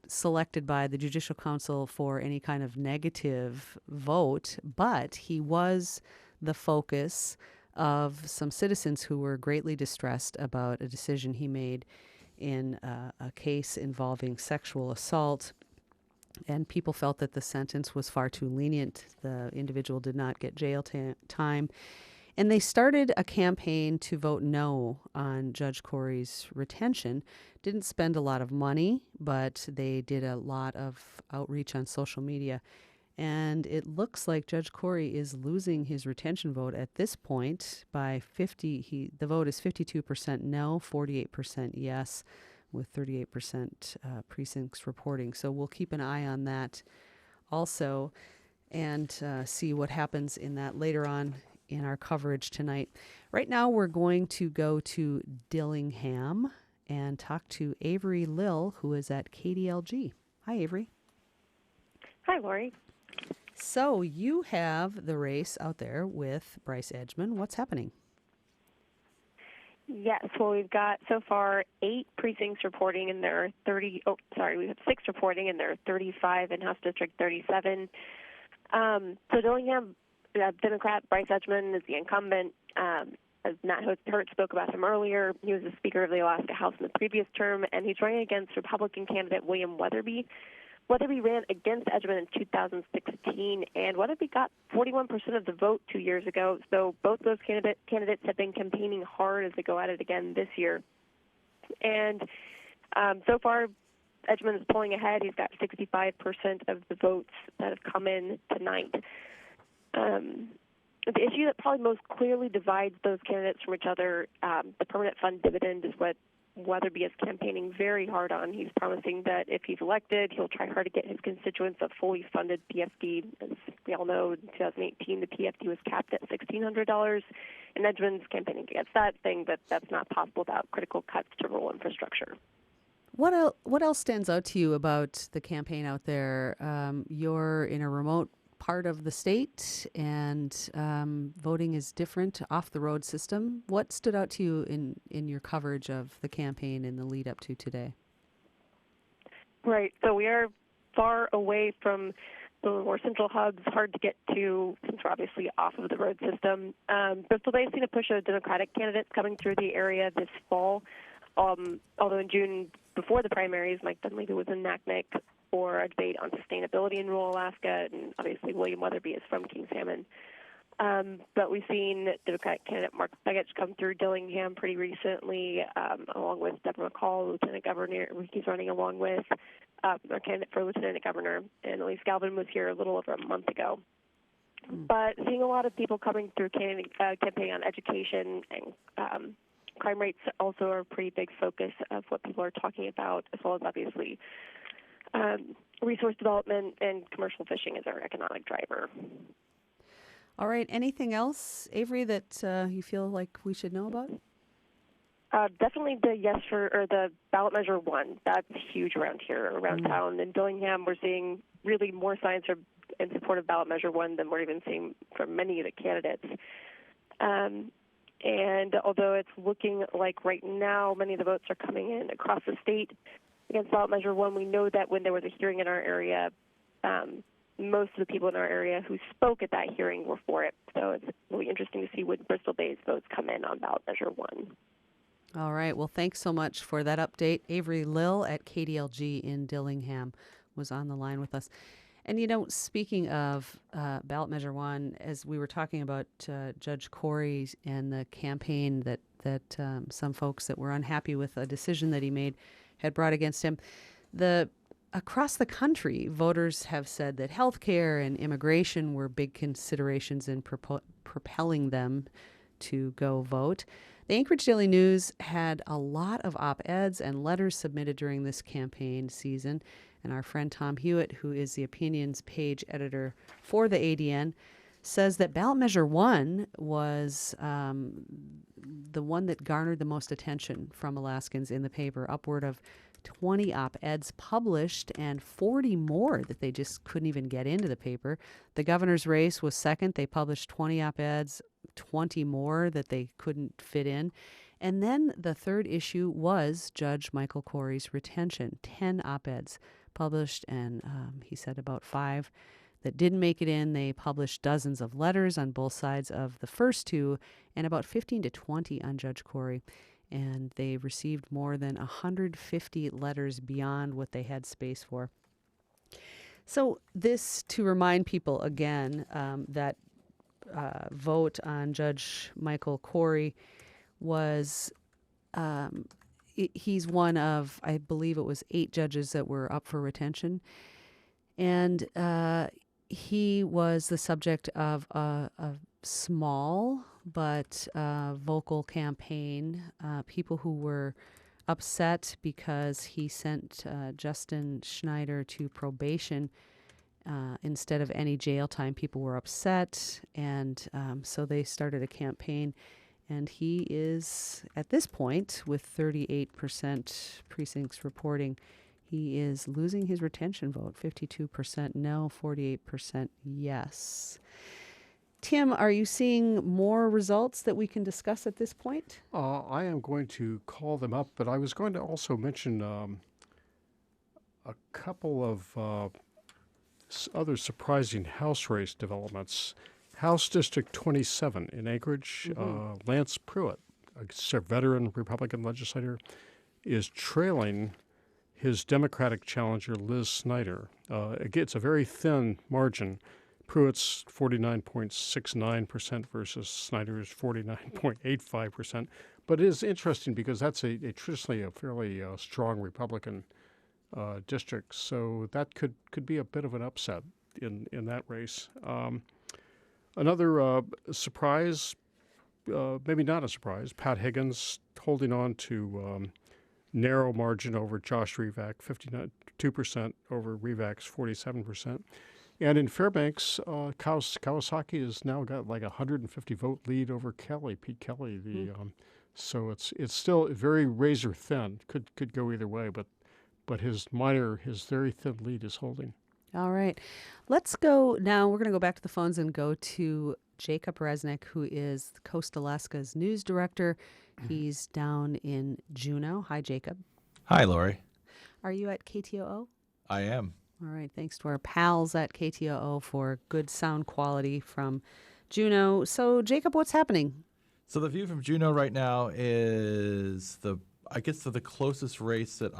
[SPEAKER 1] selected by the Judicial Council for any kind of negative vote, but he was the focus of some citizens who were greatly distressed about a decision he made in a case involving sexual assault. And people felt that the sentence was far too lenient. The individual did not get jail time. And they started a campaign to vote no on Judge Corey's retention. Didn't spend a lot of money, but they did a lot of outreach on social media. And it looks like Judge Corey is losing his retention vote at this point by 50. The vote is 52% no, 48% yes, with 38% precincts reporting. So we'll keep an eye on that also and see what happens in that later on in our coverage tonight. Right now, we're going to go to Dillingham and talk to Avery Lill, who is at KDLG. Hi, Avery.
[SPEAKER 18] Hi, Lori.
[SPEAKER 1] So you have the race out there with Bryce Edgman. What's happening?
[SPEAKER 18] Yes, well, we've got so far 8 precincts reporting in their 30. Oh, sorry, we have 6 reporting in their 35 in House District 37. So Dillingham, Democrat Bryce Edgman is the incumbent. As Matt Hurt spoke about him earlier, he was the Speaker of the Alaska House in the previous term, and he's running against Republican candidate William Weatherby. Weatherby ran against Edgman in 2016, and Weatherby got 41% of the vote 2 years ago. So both those candidates have been campaigning hard as they go at it again this year. And so far, Edgman is pulling ahead. He's got 65% of the votes that have come in tonight. The issue that probably most clearly divides those candidates from each other, the permanent fund dividend, is what Weatherby is campaigning very hard on. He's promising that if he's elected, he'll try hard to get his constituents a fully funded PFD. As we all know, in 2018, the PFD was capped at $1,600, and Edgman's campaigning against that, saying that that's not possible without critical cuts to rural infrastructure.
[SPEAKER 1] What else stands out to you about the campaign out there? You're in a remote part of the state, and voting is different off the road system. What stood out to you in your coverage of the campaign in the lead up to today?
[SPEAKER 18] Right. So we are far away from the more central hubs, hard to get to since we're obviously off of the road system. Bristol Bay has seen a push of Democratic candidates coming through the area this fall. Although in June, before the primaries, Mike Dunleavy was in Naknek for a debate on sustainability in rural Alaska, and obviously William Weatherby is from King Salmon. But we've seen Democratic candidate Mark Begich come through Dillingham pretty recently, along with Deborah McCall, Lieutenant Governor. He's running along with our candidate for Lieutenant Governor, and Elise Galvin was here a little over a month ago. But seeing a lot of people coming through campaigning on education and crime rates also are a pretty big focus of what people are talking about, as well as obviously resource development and commercial fishing as our economic driver.
[SPEAKER 1] All right. Anything else, Avery, that you feel like we should know about?
[SPEAKER 18] Definitely the the ballot measure 1. That's huge around here, around town. In Dillingham, we're seeing really more signs in support of ballot measure 1 than we're even seeing from many of the candidates. And although it's looking like right now many of the votes are coming in across the state against ballot measure 1, we know that when there was a hearing in our area, most of the people in our area who spoke at that hearing were for it. So it's really interesting to see when Bristol Bay's votes come in on ballot measure 1.
[SPEAKER 1] All right. Well, thanks so much for that update. Avery Lill at KDLG in Dillingham was on the line with us. And, speaking of ballot measure 1, as we were talking about Judge Corey and the campaign that some folks that were unhappy with a decision that he made had brought against him, across the country, voters have said that health care and immigration were big considerations in propelling them to go vote. The Anchorage Daily News had a lot of op-eds and letters submitted during this campaign season. And our friend Tom Hewitt, who is the opinions page editor for the ADN, says that ballot measure 1 was the one that garnered the most attention from Alaskans in the paper, upward of 20 op-eds published and 40 more that they just couldn't even get into the paper. The governor's race was second. They published 20 op-eds, 20 more that they couldn't fit in. And then the third issue was Judge Michael Corey's retention, 10 op-eds published, and he said about 5 that didn't make it in. They published dozens of letters on both sides of the first 2 and about 15 to 20 on Judge Corey. And they received more than 150 letters beyond what they had space for. So this to remind people again that vote on Judge Michael Corey was, he's one of, I believe it was 8 judges that were up for retention. And he was the subject of a small but vocal campaign. People who were upset because he sent Justin Schneider to probation instead of any jail time. People were upset, and so they started a campaign. And he is, at this point, with 38% precincts reporting, he is losing his retention vote, 52% no, 48% yes. Tim, are you seeing more results that we can discuss at this point?
[SPEAKER 2] I am going to call them up, but I was going to also mention a couple of other surprising House race developments. House District 27 in Anchorage, Lance Pruitt, a veteran Republican legislator, is trailing his Democratic challenger, Liz Snyder. It's a very thin margin. Pruitt's 49.69% versus Snyder's 49.85%. But it is interesting because that's traditionally a fairly strong Republican district. So that could be a bit of an upset in that race. Another surprise, maybe not a surprise, Pat Higgins holding on to narrow margin over Josh Revak, 52% over Revak's 47%. And in Fairbanks, Kawasaki has now got like a 150 vote lead over Pete Kelly. So it's still very razor thin. Could go either way, but his very thin lead is holding.
[SPEAKER 1] All right. Let's go now. We're going to go back to the phones and go to Jacob Resnick, who is Coast Alaska's news director. He's down in Juneau. Hi, Jacob.
[SPEAKER 19] Hi, Lori.
[SPEAKER 1] Are you at KTOO?
[SPEAKER 19] I am.
[SPEAKER 1] All right. Thanks to our pals at KTOO for good sound quality from Juneau. So, Jacob, what's happening?
[SPEAKER 19] So the view from Juneau right now is the closest race that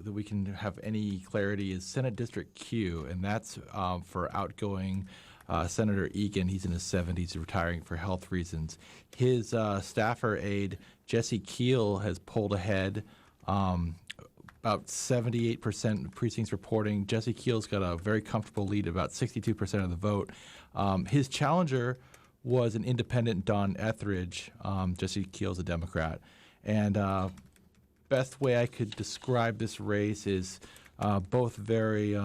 [SPEAKER 19] we can have any clarity is Senate District Q, and that's for outgoing Senator Egan. He's in his 70s, retiring for health reasons. His staffer aide, Jesse Keel, has pulled ahead. About 78% of precincts reporting. Jesse Keel's got a very comfortable lead, about 62% of the vote. His challenger was an independent, Don Etheridge. Jesse Keel's a Democrat. And best way I could describe this race is both very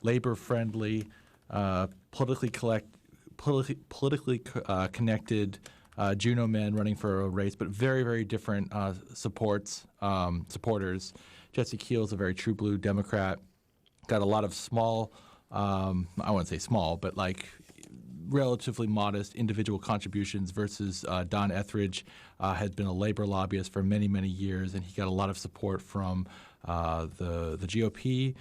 [SPEAKER 19] labor-friendly, politically connected Juneau men running for a race, but very, very different supporters. Jesse Keel is a very true blue Democrat, got a lot of small, I wouldn't say small, but like relatively modest individual contributions versus Don Etheridge has been a labor lobbyist for many, many years, and he got a lot of support from the GOP,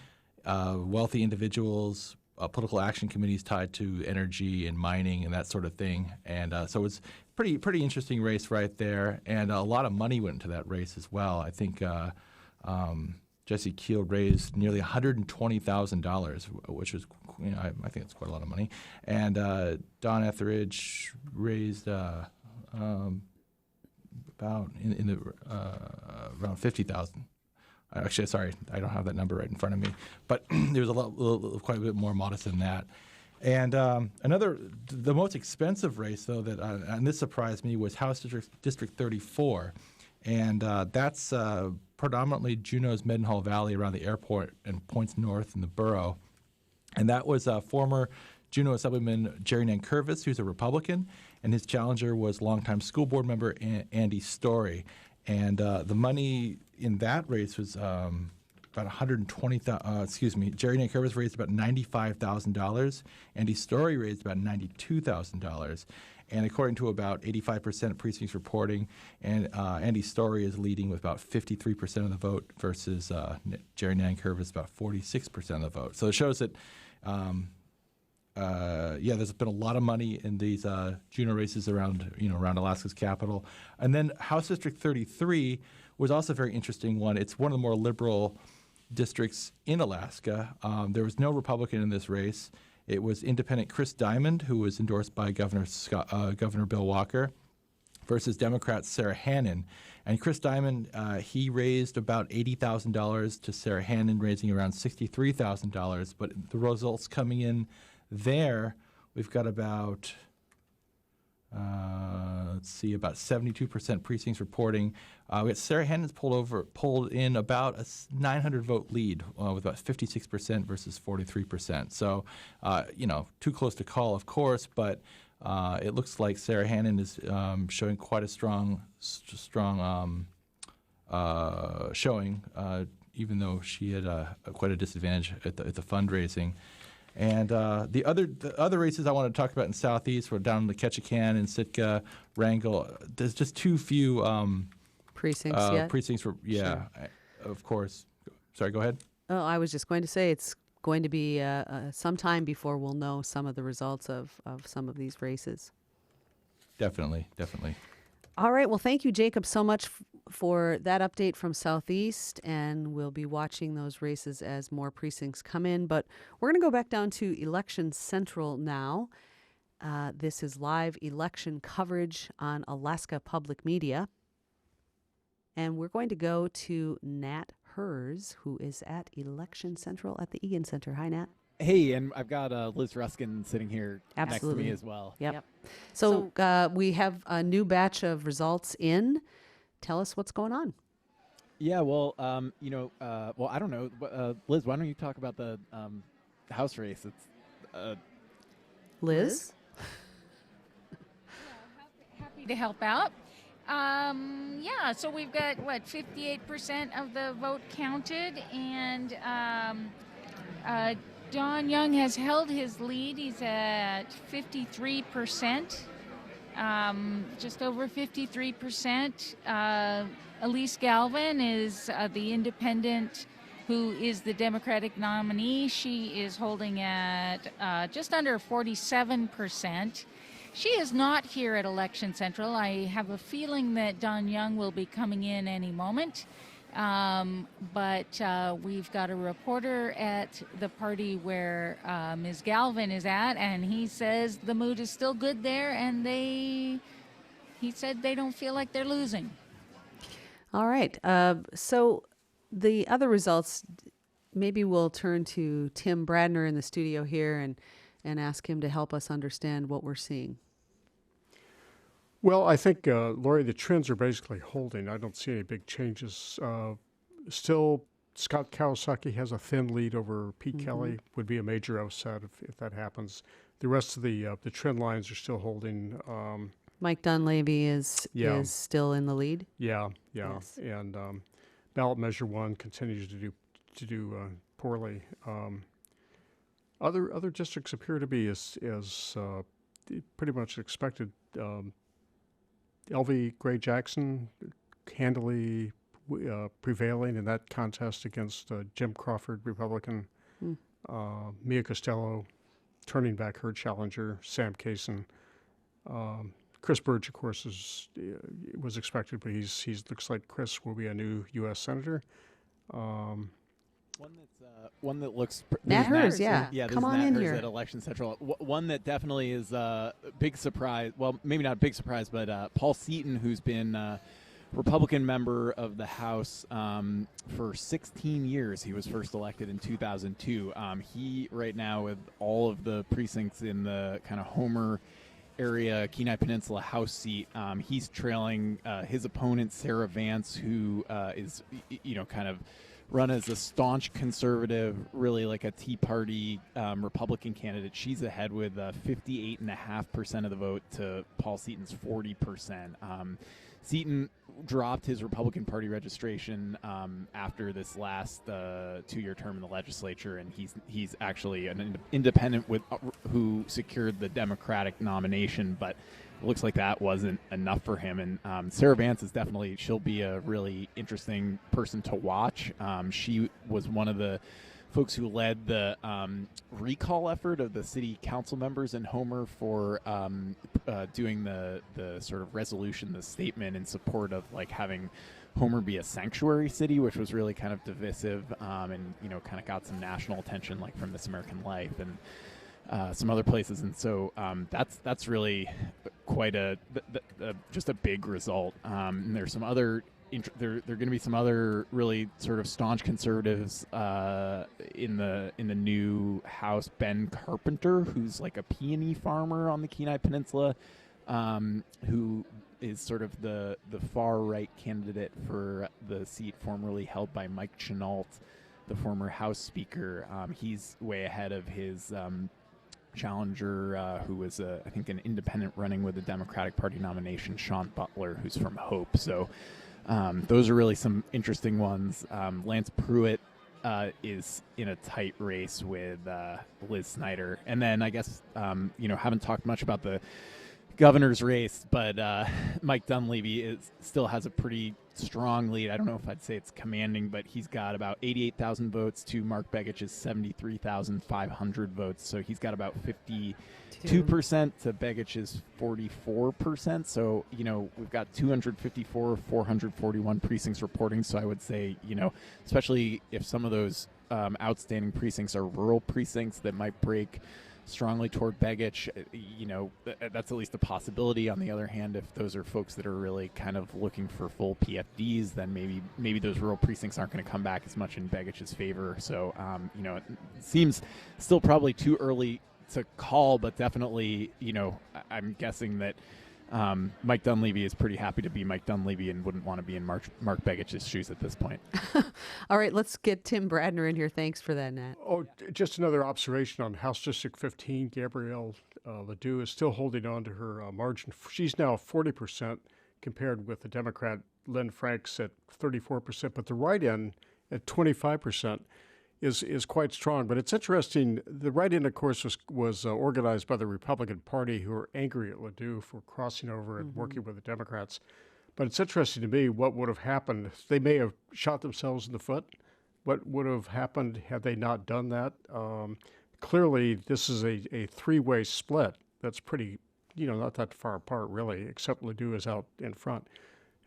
[SPEAKER 19] wealthy individuals, political action committees tied to energy and mining and that sort of thing. And so it's pretty interesting race right there, and a lot of money went into that race as well. I think Jesse Keel raised nearly $120,000, which was, I think it's quite a lot of money. And Don Etheridge raised about around $50,000. Actually, sorry, I don't have that number right in front of me, but there was quite a bit more modest than that. And the most expensive race, though, and this surprised me, was House District 34. And that's predominantly Juneau's Mendenhall Valley around the airport and points north in the borough. And that was former Juneau Assemblyman Jerry Nankervis, who's a Republican, and his challenger was longtime school board member Andy Story. And the money in that race was about $120,000. Jerry Nankervis raised about $95,000. Andy Story raised about $92,000. And according to about 85% of precincts reporting, and Andy Story is leading with about 53% of the vote versus Jerry Nankervis about 46% of the vote. So it shows that, there's been a lot of money in these Juneau races around Alaska's capital. And then House District 33 was also a very interesting one. It's one of the more liberal districts in Alaska. There was no Republican in this race. It was independent Chris Diamond, who was endorsed by Governor Bill Walker, versus Democrat Sarah Hannon. And Chris Diamond, he raised about $80,000 to Sarah Hannon, raising around $63,000. But the results coming in there, we've got about, about 72% precincts reporting. We got Sarah Hannon's pulled in about a 900-vote lead with about 56% versus 43%. So, too close to call, of course, but it looks like Sarah Hannon is showing quite a strong showing, even though she had quite a disadvantage at the fundraising. And the other races I want to talk about in Southeast were down in the Ketchikan and Sitka, Wrangell. There's just too few
[SPEAKER 1] precincts yet?
[SPEAKER 19] Precincts were,
[SPEAKER 1] Sure.
[SPEAKER 19] of course. Sorry, go ahead.
[SPEAKER 1] Oh, I was just going to say it's going to be some time before we'll know some of the results of some of these races.
[SPEAKER 19] Definitely.
[SPEAKER 1] All right. Well, thank you, Jacob, so much for that update from Southeast, and we'll be watching those races as more precincts come in. But we're going to go back down to Election Central now. This is live election coverage on Alaska Public Media. And we're going to go to Nat Hers, who is at Election Central at the Egan Center. Hi, Nat.
[SPEAKER 8] Hey, and I've got Liz Ruskin sitting here
[SPEAKER 1] Absolutely.
[SPEAKER 8] next to me as well.
[SPEAKER 1] Yep. So we have a new batch of results in. Tell us what's going on.
[SPEAKER 8] Yeah, well, I don't know. Liz, why don't you talk about the House race? It's
[SPEAKER 1] Liz?
[SPEAKER 4] Happy to help out. So we've got, 58% of the vote counted, and Don Young has held his lead. He's at 53%, just over 53%. Elise Galvin is the independent who is the Democratic nominee. She is holding at just under 47%. She is not here at Election Central. I have a feeling that Don Young will be coming in any moment. But we've got a reporter at the party where Ms. Galvin is at, and he says the mood is still good there, and he said they don't feel like they're losing.
[SPEAKER 1] All right. So the other results, maybe we'll turn to Tim Bradner in the studio here and ask him to help us understand what we're seeing.
[SPEAKER 2] Well, I think, Lori, the trends are basically holding. I don't see any big changes. Still, Scott Kawasaki has a thin lead over Pete Kelly. Would be a major upset if that happens. The rest of the trend lines are still holding.
[SPEAKER 1] Mike Dunleavy is still in the lead.
[SPEAKER 2] Yeah. Yes. And ballot measure 1 continues to do poorly. Other districts appear to be as pretty much expected. LV Gray Jackson handily prevailing in that contest against Jim Crawford, Republican. Mia Costello turning back her challenger, Sam Kaysen. Chris Burge, of course, was expected, but he's looks like Chris will be a new U.S. Senator.
[SPEAKER 8] One that looks
[SPEAKER 1] Nat Hers, yeah.
[SPEAKER 8] Come on in here at Election Central. One that definitely is a big surprise. Well, maybe not a big surprise, but Paul Seaton, who's been Republican member of the House for 16 years. He was first elected in 2002. He right now, with all of the precincts in the kind of Homer area, Kenai Peninsula House seat, he's trailing his opponent Sarah Vance, who is kind of run as a staunch conservative, really like a Tea Party Republican candidate. She's ahead with 58.5% of the vote to Paul Seaton's 40%. Seaton dropped his Republican Party registration after this last 2-year term in the legislature, and he's actually an independent who secured the Democratic nomination, but it looks like that wasn't enough for him. And Sarah Vance she'll be a really interesting person to watch. She was one of the folks who led the recall effort of the city council members in Homer for doing the sort of resolution, the statement in support of like having Homer be a sanctuary city, which was really kind of divisive and kind of got some national attention, like from This American Life and some other places. And so that's really quite just a big result. And there's some other there are going to be some other really sort of staunch conservatives in the new House. Ben Carpenter, who's like a peony farmer on the Kenai Peninsula, who is sort of the far right candidate for the seat formerly held by Mike Chenault, the former House Speaker. He's way ahead of his challenger, who was I think an independent running with the Democratic Party nomination, Sean Butler, who's from Hope. So those are really some interesting ones. Lance Pruitt is in a tight race with Liz Snyder. And then I guess, haven't talked much about the governor's race, but Mike Dunleavy still has a pretty strong lead. I don't know if I'd say it's commanding, but he's got about 88,000 votes to Mark Begich's 73,500 votes. So he's got about 52% to Begich's 44%. So, we've got 254, 441 precincts reporting. So I would say, especially if some of those outstanding precincts are rural precincts that might break strongly toward Begich, that's at least a possibility. On the other hand, if those are folks that are really kind of looking for full PFDs, then maybe those rural precincts aren't going to come back as much in Begich's favor. So, it seems still probably too early to call, but definitely, I'm guessing that Mike Dunleavy is pretty happy to be Mike Dunleavy and wouldn't want to be in Mark Begich's shoes at this point.
[SPEAKER 1] All right, let's get Tim Bradner in here. Thanks for that, Nat.
[SPEAKER 2] Oh, just another observation on House District 15. Gabrielle Ledoux is still holding on to her margin. She's now 40% compared with the Democrat Lynn Franks at 34%, but the write-in at 25% is quite strong. But it's interesting. The write-in, of course, was organized by the Republican Party, who are angry at Ledoux for crossing over and working with the Democrats. But it's interesting to me what would have happened. They may have shot themselves in the foot. What would have happened had they not done that? Clearly, this is a three-way split. That's pretty, not that far apart, really, except Ledoux is out in front.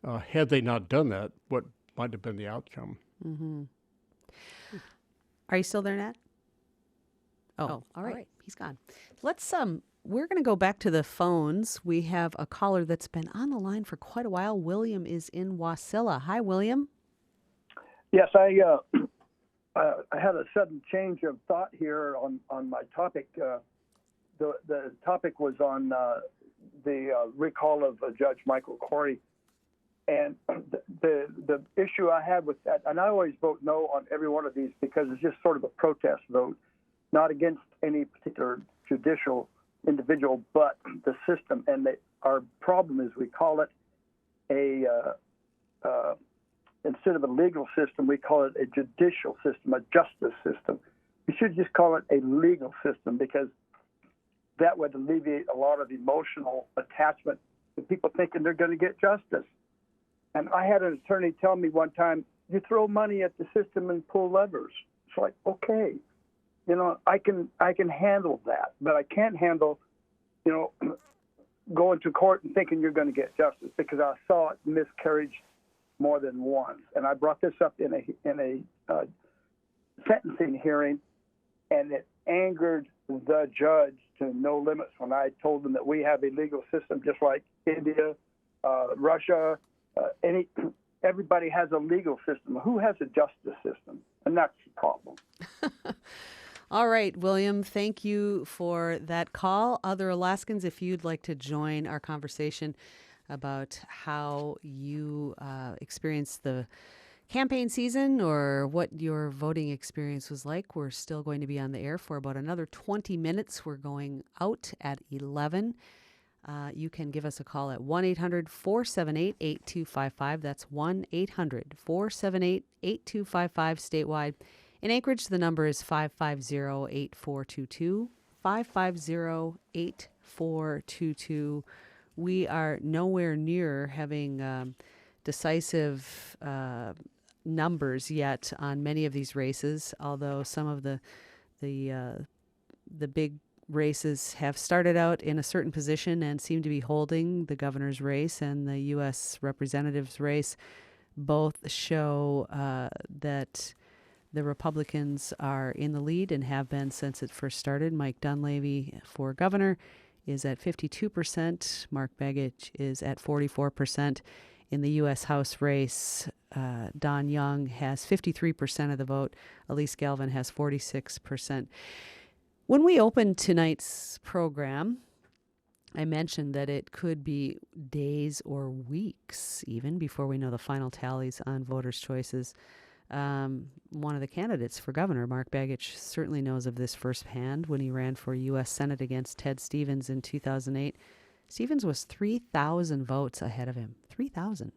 [SPEAKER 2] Had they not done that, what might have been the outcome?
[SPEAKER 1] Mm-hmm. Are you still there, Nat? Oh, all right. He's gone. Let's we're going to go back to the phones. We have a caller that's been on the line for quite a while. William is in Wasilla. Hi, William.
[SPEAKER 20] Yes, I had a sudden change of thought here on my topic. The topic was on the recall of Judge Michael Corey. And the issue I had with that, and I always vote no on every one of these because it's just sort of a protest vote, not against any particular judicial individual, but the system. And our problem is we call it instead of a legal system, we call it a judicial system, a justice system. We should just call it a legal system because that would alleviate a lot of emotional attachment to people thinking they're going to get justice. And I had an attorney tell me one time, you throw money at the system and pull levers. It's like, okay, I can handle that, but I can't handle, going to court and thinking you're going to get justice because I saw it miscarriage more than once. And I brought this up in a sentencing hearing, and it angered the judge to no limits when I told them that we have a legal system just like India, Russia. Everybody has a legal system. Who has a justice system? And that's the problem.
[SPEAKER 1] All right, William, thank you for that call. Other Alaskans, if you'd like to join our conversation about how you experience the campaign season or what your voting experience was like. We're still going to be on the air for about another 20 minutes. We're going out at 11. You can give us a call at 1-800-478-8255. That's 1-800-478-8255 statewide. In Anchorage, the number is 550-8422. 550-8422. We are nowhere near having decisive numbers yet on many of these races, although some of the big races have started out in a certain position and seem to be holding. The governor's race and the U.S. representatives race both show that the Republicans are in the lead and have been since it first started. Mike Dunleavy for governor is at 52%. Mark Begich is at 44%. In the U.S. House race, Don Young has 53% of the vote. Elise Galvin has 46%. When we opened tonight's program, I mentioned that it could be days or weeks even before we know the final tallies on voters' choices. One of the candidates for governor, Mark Begich, certainly knows of this firsthand when he ran for U.S. Senate against Ted Stevens in 2008. Stevens was 3,000 votes ahead of him. 3,000.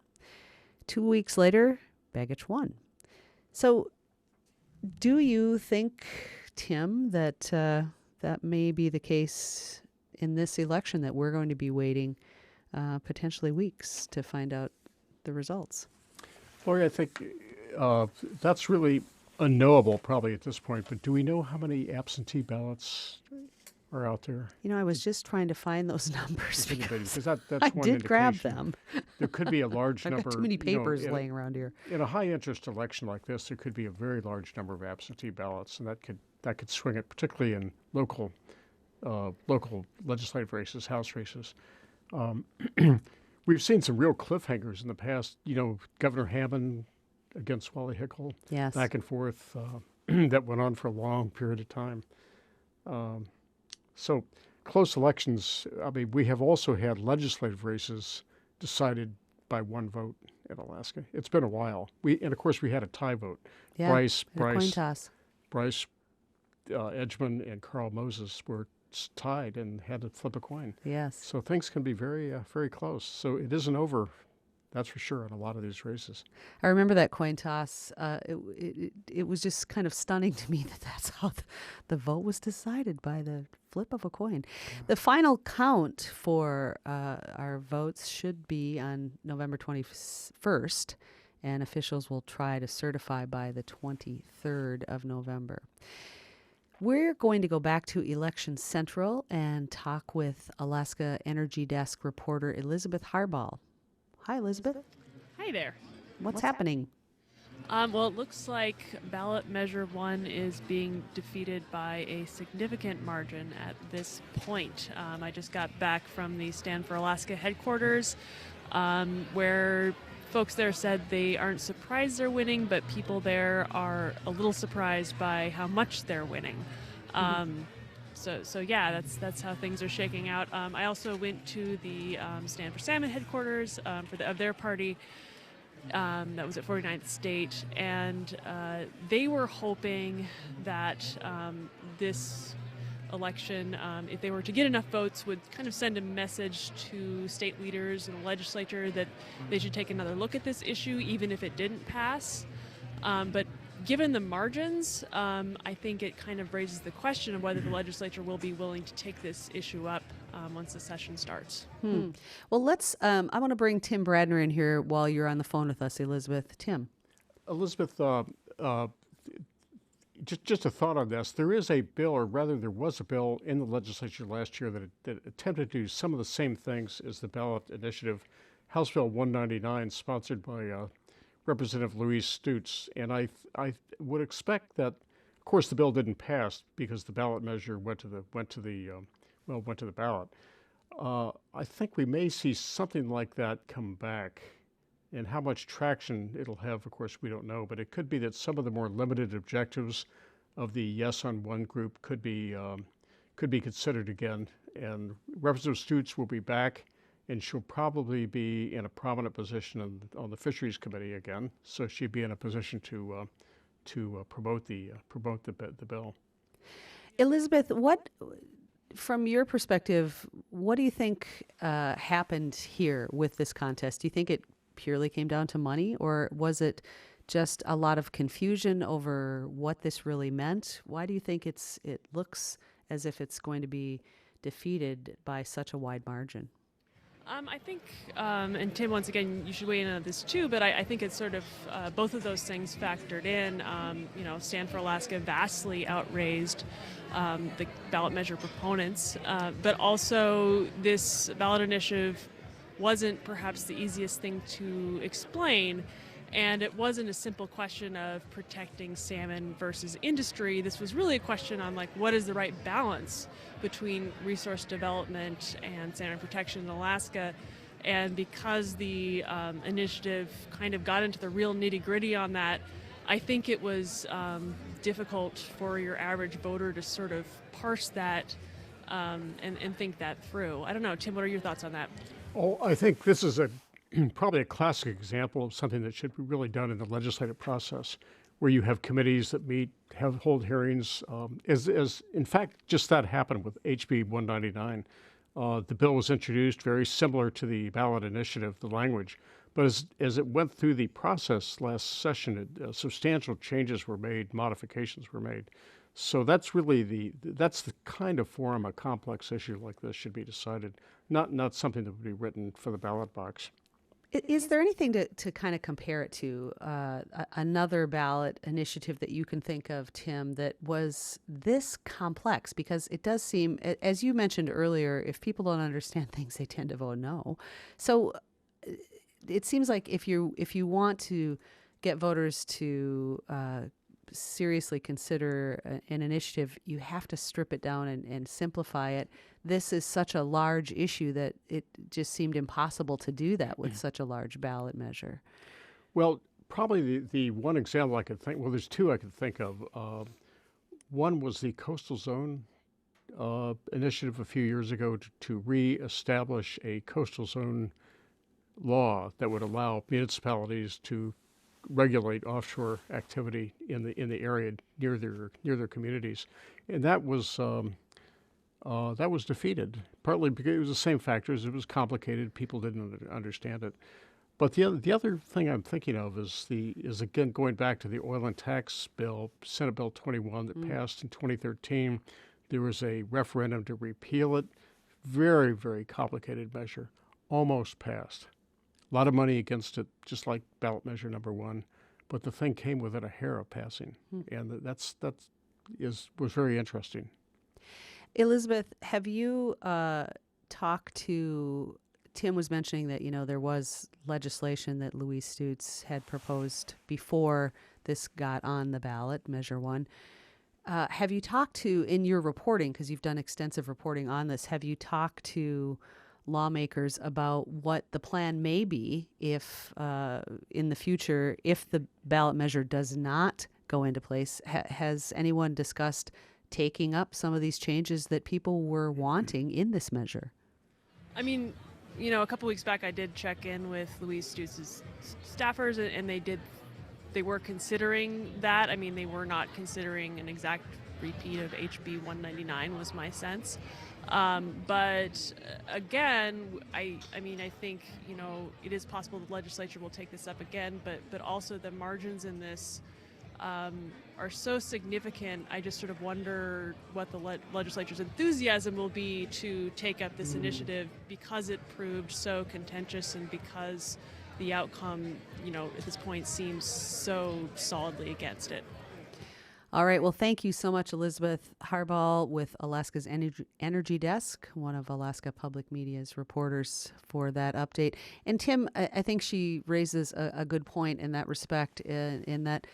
[SPEAKER 1] 2 weeks later, Begich won. So do you think, Tim, that that may be the case in this election, that we're going to be waiting potentially weeks to find out the results?
[SPEAKER 2] Lori, I think that's really unknowable probably at this point, but do we know how many absentee ballots are out there?
[SPEAKER 1] You know, I was just trying to find those numbers because
[SPEAKER 2] that's
[SPEAKER 1] I
[SPEAKER 2] one
[SPEAKER 1] did grab
[SPEAKER 2] indication.
[SPEAKER 1] them.
[SPEAKER 2] There could be a large
[SPEAKER 1] I've
[SPEAKER 2] number.
[SPEAKER 1] got too many papers
[SPEAKER 2] in
[SPEAKER 1] laying around here.
[SPEAKER 2] In a high-interest election like this, there could be a very large number of absentee ballots, and that could swing it, particularly in local legislative races, House races. We've seen some real cliffhangers in the past. You know, Governor Hammond against Wally Hickel,
[SPEAKER 1] yes,
[SPEAKER 2] back and forth, that went on for a long period of time. So close elections, I mean, we have also had legislative races decided by one vote in Alaska. It's been a while. And of course we had a tie vote.
[SPEAKER 1] Yeah,
[SPEAKER 2] Bryce,
[SPEAKER 1] coin toss.
[SPEAKER 2] Edgman and Carl Moses were tied and had to flip a coin.
[SPEAKER 1] Yes.
[SPEAKER 2] So things can be very, very close. So it isn't over, that's for sure, in a lot of these races.
[SPEAKER 1] I remember that coin toss. It was just kind of stunning to me that that's how the vote was decided, by the flip of a coin. Yeah. The final count for our votes should be on November 21st, and officials will try to certify by the 23rd of November. We're going to go back to Election Central and talk with Alaska Energy Desk reporter Elizabeth Harbaugh. Hi, Elizabeth.
[SPEAKER 6] Hi there.
[SPEAKER 1] What's happening?
[SPEAKER 6] Well, it looks like ballot measure 1 is being defeated by a significant margin at this point. I just got back from the Stand for Alaska headquarters, where folks there said they aren't surprised they're winning, but people there are a little surprised by how much they're winning. So yeah, that's how things are shaking out. I also went to the Stand for Salmon headquarters of their party. That was at 49th State, and they were hoping that this election, if they were to get enough votes, would kind of send a message to state leaders and the legislature that they should take another look at this issue, even if it didn't pass. But given the margins, I think it kind of raises the question of whether the legislature will be willing to take this issue up once the session starts.
[SPEAKER 1] Well, let's. I want to bring Tim Bradner in here while you're on the phone with us, Elizabeth. Tim.
[SPEAKER 2] Elizabeth, just a thought on this. There is a bill, or rather there was a bill in the legislature last year that attempted to do some of the same things as the ballot initiative, House Bill 199, sponsored by Representative Louise Stutes. And I would expect that, of course, the bill didn't pass because the ballot measure went to the ballot. I think we may see something like that come back. And how much traction it'll have, of course, we don't know. But it could be that some of the more limited objectives of the Yes on One group could be considered again. And Representative Stutes will be back and she'll probably be in a prominent position on the Fisheries Committee again. So she'd be in a position to promote the bill.
[SPEAKER 1] Elizabeth, from your perspective, what do you think happened here with this contest? Do you think it purely came down to money, or was it just a lot of confusion over what this really meant? Why do you think it looks as if it's going to be defeated by such a wide margin?
[SPEAKER 6] I think, and Tim, once again, you should weigh in on this too, but I think it's sort of both of those things factored in. Stand for Alaska vastly outraised the ballot measure proponents, but also this ballot initiative wasn't perhaps the easiest thing to explain. And it wasn't a simple question of protecting salmon versus industry. This was really a question on what is the right balance between resource development and salmon protection in Alaska. And because the initiative kind of got into the real nitty-gritty on that, I think it was difficult for your average voter to sort of parse that and think that through. I don't know, Tim, what are your thoughts on that?
[SPEAKER 2] Oh, I think this is probably a classic example of something that should be really done in the legislative process, where you have committees that meet, hold hearings. As in fact, just that happened with HB 199. The bill was introduced very similar to the ballot initiative, the language, but as it went through the process last session, substantial changes were made, modifications were made. So that's really that's the kind of forum a complex issue like this should be decided, not something that would be written for the ballot box.
[SPEAKER 1] Is there anything to kind of compare it to, another ballot initiative that you can think of, Tim, that was this complex? Because it does seem, as you mentioned earlier, if people don't understand things, they tend to vote no. So it seems like if you want to get voters to seriously consider an initiative, you have to strip it down and simplify it. This is such a large issue that it just seemed impossible to do that with such a large ballot measure.
[SPEAKER 2] Well, probably the one example I could think, well, there's two I could think of. One was the Coastal Zone initiative a few years ago to reestablish a coastal zone law that would allow municipalities to regulate offshore activity in the area near their communities, and that was defeated, partly because it was the same factors. It was complicated. People didn't understand it. But the other thing I'm thinking of is again going back to the oil and tax bill, Senate Bill 21 that passed in 2013. There was a referendum to repeal it. Very, very complicated measure. Almost passed. A lot of money against it, just like ballot measure number 1. But the thing came within a hair of passing, and that was very interesting.
[SPEAKER 1] Elizabeth, have you talked to, Tim was mentioning that, there was legislation that Louise Stutes had proposed before this got on the ballot, Measure 1. Have you talked to, in your reporting, because you've done extensive reporting on this, have you talked to lawmakers about what the plan may be if, in the future, if the ballot measure does not go into place? Has anyone discussed taking up some of these changes that people were wanting in this measure?
[SPEAKER 6] I mean, a couple weeks back I did check in with Louise Stutes' staffers, and they were considering that. I mean, they were not considering an exact repeat of HB 199 was my sense. But again, I think, it is possible the legislature will take this up again, but also the margins in this are so significant. I just sort of wonder what the legislature's enthusiasm will be to take up this initiative, because it proved so contentious and because the outcome, at this point seems so solidly against it.
[SPEAKER 1] All right. Well, thank you so much, Elizabeth Harbaugh with Alaska's Energy Desk, one of Alaska Public Media's reporters, for that update. And Tim, I think she raises a good point in that respect, in that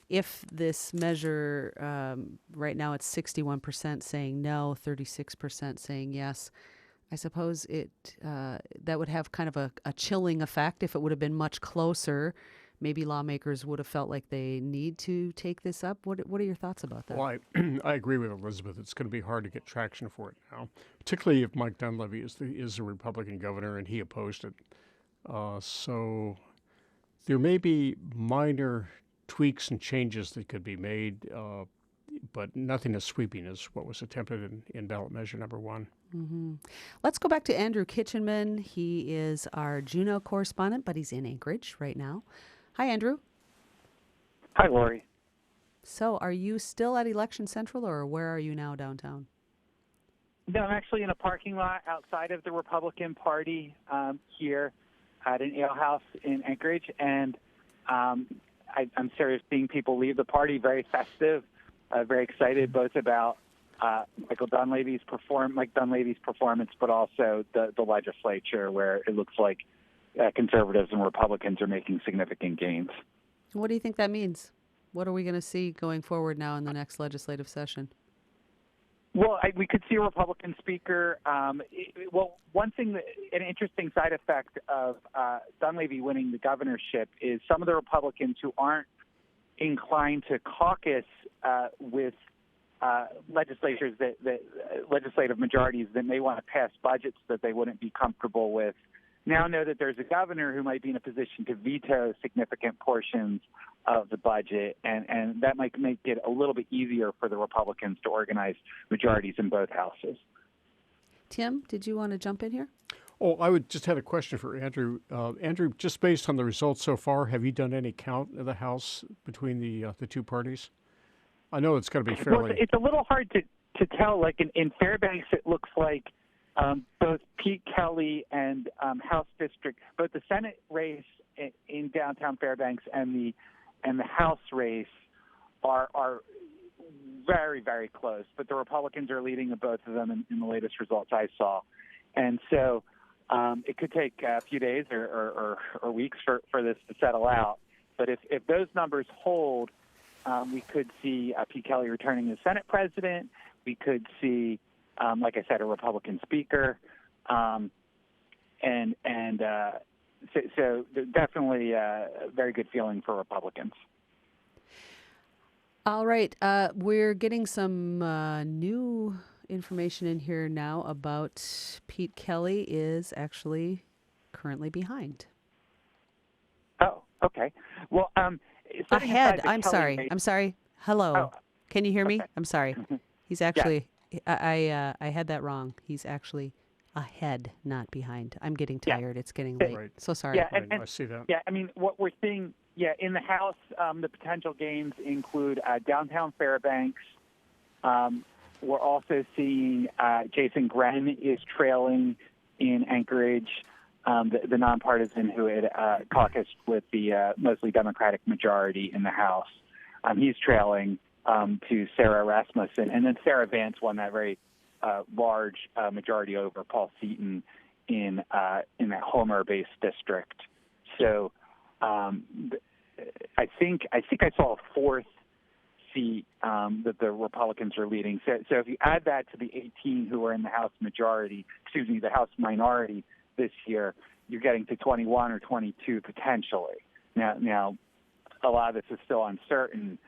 [SPEAKER 1] if this measure, right now it's 61% saying no, 36% saying yes, I suppose that would have kind of a chilling effect if it would have been much closer. maybe lawmakers would have felt like they need to take this up. What are your thoughts about that?
[SPEAKER 2] Well, I agree with Elizabeth. It's going to be hard to get traction for it now, particularly if Mike Dunleavy is the Republican governor and he opposed it. So there may be minor tweaks and changes that could be made, but nothing as sweeping as what was attempted in ballot measure number 1.
[SPEAKER 1] Mm-hmm. Let's go back to Andrew Kitchenman. He is our Juneau correspondent, but he's in Anchorage right now. Hi, Andrew.
[SPEAKER 21] Hi, Lori.
[SPEAKER 1] So are you still at Election Central, or where are you now downtown?
[SPEAKER 21] No, I'm actually in a parking lot outside of the Republican Party here at an ale house in Anchorage, and I'm serious seeing people leave the party. Very festive, very excited both about Mike Dunleavy's performance, but also the legislature, where it looks like conservatives and Republicans are making significant gains.
[SPEAKER 1] What do you think that means? What are we going to see going forward now in the next legislative session?
[SPEAKER 21] Well, we could see a Republican speaker. One thing, an interesting side effect of Dunleavy winning the governorship is some of the Republicans who aren't inclined to caucus with legislatures legislative majorities that may want to pass budgets that they wouldn't be comfortable with, now know that there's a governor who might be in a position to veto significant portions of the budget, and that might make it a little bit easier for the Republicans to organize majorities in both houses.
[SPEAKER 1] Tim, did you want to jump in here?
[SPEAKER 2] Oh, I would just had a question for Andrew. Andrew, just based on the results so far, have you done any count of the House between the two parties? I know it's going to be fairly...
[SPEAKER 21] Well, it's a little hard to tell. Like in Fairbanks, it looks like both Pete Kelly and House District, both the Senate race in downtown Fairbanks and the House race are very, very close. But the Republicans are leading in both of them in the latest results I saw. And so it could take a few days or weeks for this to settle out. But if those numbers hold, we could see Pete Kelly returning as Senate president. We could see, like I said, a Republican speaker. So definitely a very good feeling for Republicans.
[SPEAKER 1] All right. We're getting some new information in here now about Pete Kelly is actually currently behind.
[SPEAKER 21] Oh, okay. Well,
[SPEAKER 1] ahead. I'm sorry. Hello.
[SPEAKER 21] Oh.
[SPEAKER 1] Can you hear me? I'm sorry. He's actually, I had that wrong. He's actually ahead, not behind. I'm getting tired. It's getting late.
[SPEAKER 2] Right.
[SPEAKER 1] So sorry.
[SPEAKER 21] Yeah,
[SPEAKER 2] I see that.
[SPEAKER 21] Yeah, I mean, what we're seeing, in the House, the potential gains include downtown Fairbanks. We're also seeing Jason Grenn is trailing in Anchorage, the nonpartisan who had caucused with the mostly Democratic majority in the House. He's trailing to Sarah Rasmussen. And then Sarah Vance won that very large majority over Paul Seaton in that Homer-based district. So I think I saw a fourth seat that the Republicans are leading. So if you add that to the 18 who are in the House the House minority this year, you're getting to 21 or 22 potentially. Now a lot of this is still uncertain,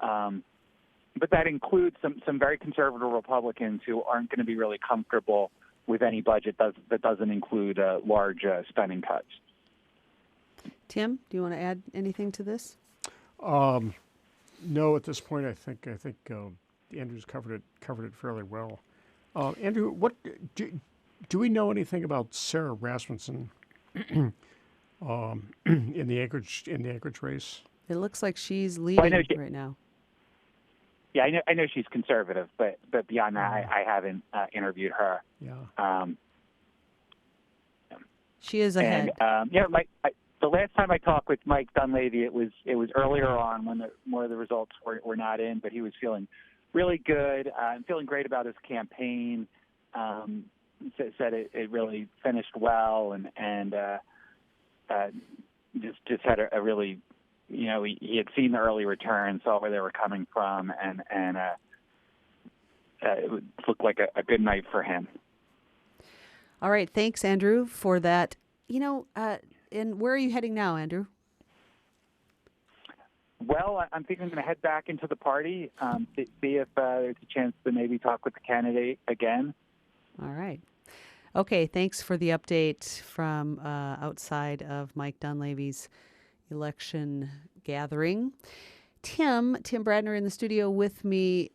[SPEAKER 21] but that includes some very conservative Republicans who aren't going to be really comfortable with any budget that doesn't include large spending cuts.
[SPEAKER 1] Tim, do you want to add anything to this?
[SPEAKER 2] No, at this point, I think Andrew's covered it fairly well. Andrew, what do we know anything about Sarah Rasmussen in the Anchorage race?
[SPEAKER 1] It looks like she's leading right now.
[SPEAKER 21] Yeah, I know she's conservative, but beyond that, I haven't interviewed her.
[SPEAKER 2] Yeah.
[SPEAKER 1] She is ahead.
[SPEAKER 21] And, the last time I talked with Mike Dunleavy, it was earlier on when more of the results were not in, but he was feeling really good and feeling great about his campaign. Said it really finished well and just had a really, he had seen the early returns, saw where they were coming from, and it looked like a good night for him.
[SPEAKER 1] All right. Thanks, Andrew, for that. And where are you heading now, Andrew?
[SPEAKER 21] Well, I'm thinking I'm going to head back into the party, see if there's a chance to maybe talk with the candidate again.
[SPEAKER 1] All right. Okay, thanks for the update from outside of Mike Dunleavy's election gathering. Tim Bradner in the studio with me.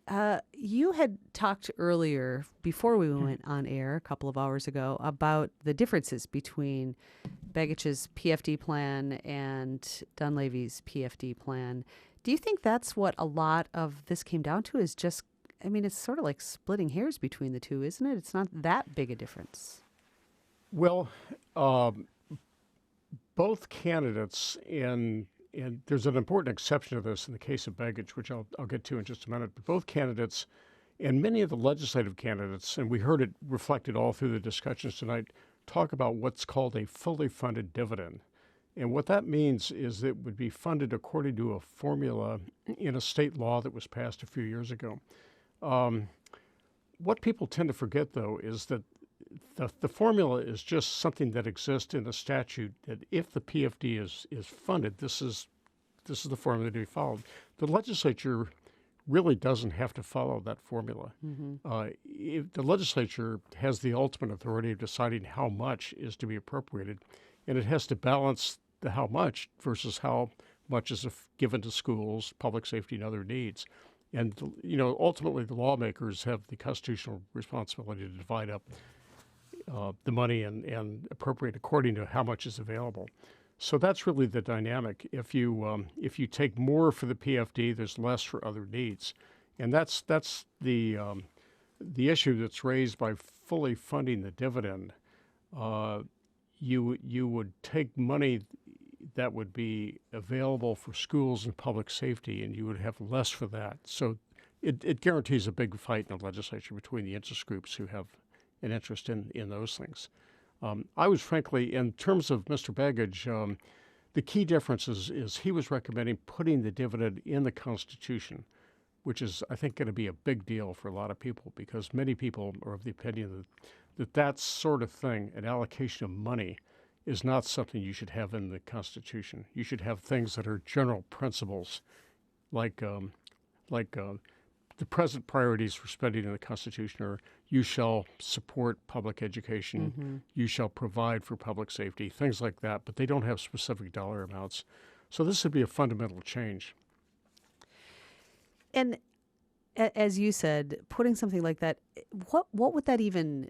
[SPEAKER 1] You had talked earlier, before we went on air a couple of hours ago, about the differences between Begich's PFD plan and Dunleavy's PFD plan. Do you think that's what a lot of this came down to, is just, I mean, it's sort of like splitting hairs between the two, isn't it? It's not that big a difference.
[SPEAKER 2] Well, both candidates, and there's an important exception to this in the case of Begich, which I'll get to in just a minute, but both candidates and many of the legislative candidates, and we heard it reflected all through the discussions tonight, talk about what's called a fully funded dividend. And what that means is that it would be funded according to a formula in a state law that was passed a few years ago. What people tend to forget, though, is that the formula is just something that exists in the statute, that if the PFD is funded, this is the formula to be followed. The legislature really doesn't have to follow that formula. If the legislature has the ultimate authority of deciding how much is to be appropriated, and it has to balance the how much versus how much is given to schools, public safety, and other needs. And, ultimately the lawmakers have the constitutional responsibility to divide up the money and appropriate according to how much is available. So that's really the dynamic. If you take more for the PFD, there's less for other needs, and that's the issue that's raised by fully funding the dividend. You would take money that would be available for schools and public safety, and you would have less for that. So it guarantees a big fight in the legislature between the interest groups who have an interest in those things. I was frankly, in terms of Mr. Begich, the key difference is he was recommending putting the dividend in the Constitution, which is, I think, going to be a big deal for a lot of people, because many people are of the opinion that sort of thing, an allocation of money, is not something you should have in the Constitution. You should have things that are general principles, like the present priorities for spending in the Constitution are: you shall support public education, you shall provide for public safety, things like that, but they don't have specific dollar amounts. So this would be a fundamental change.
[SPEAKER 1] And as you said, putting something like that, what would that even,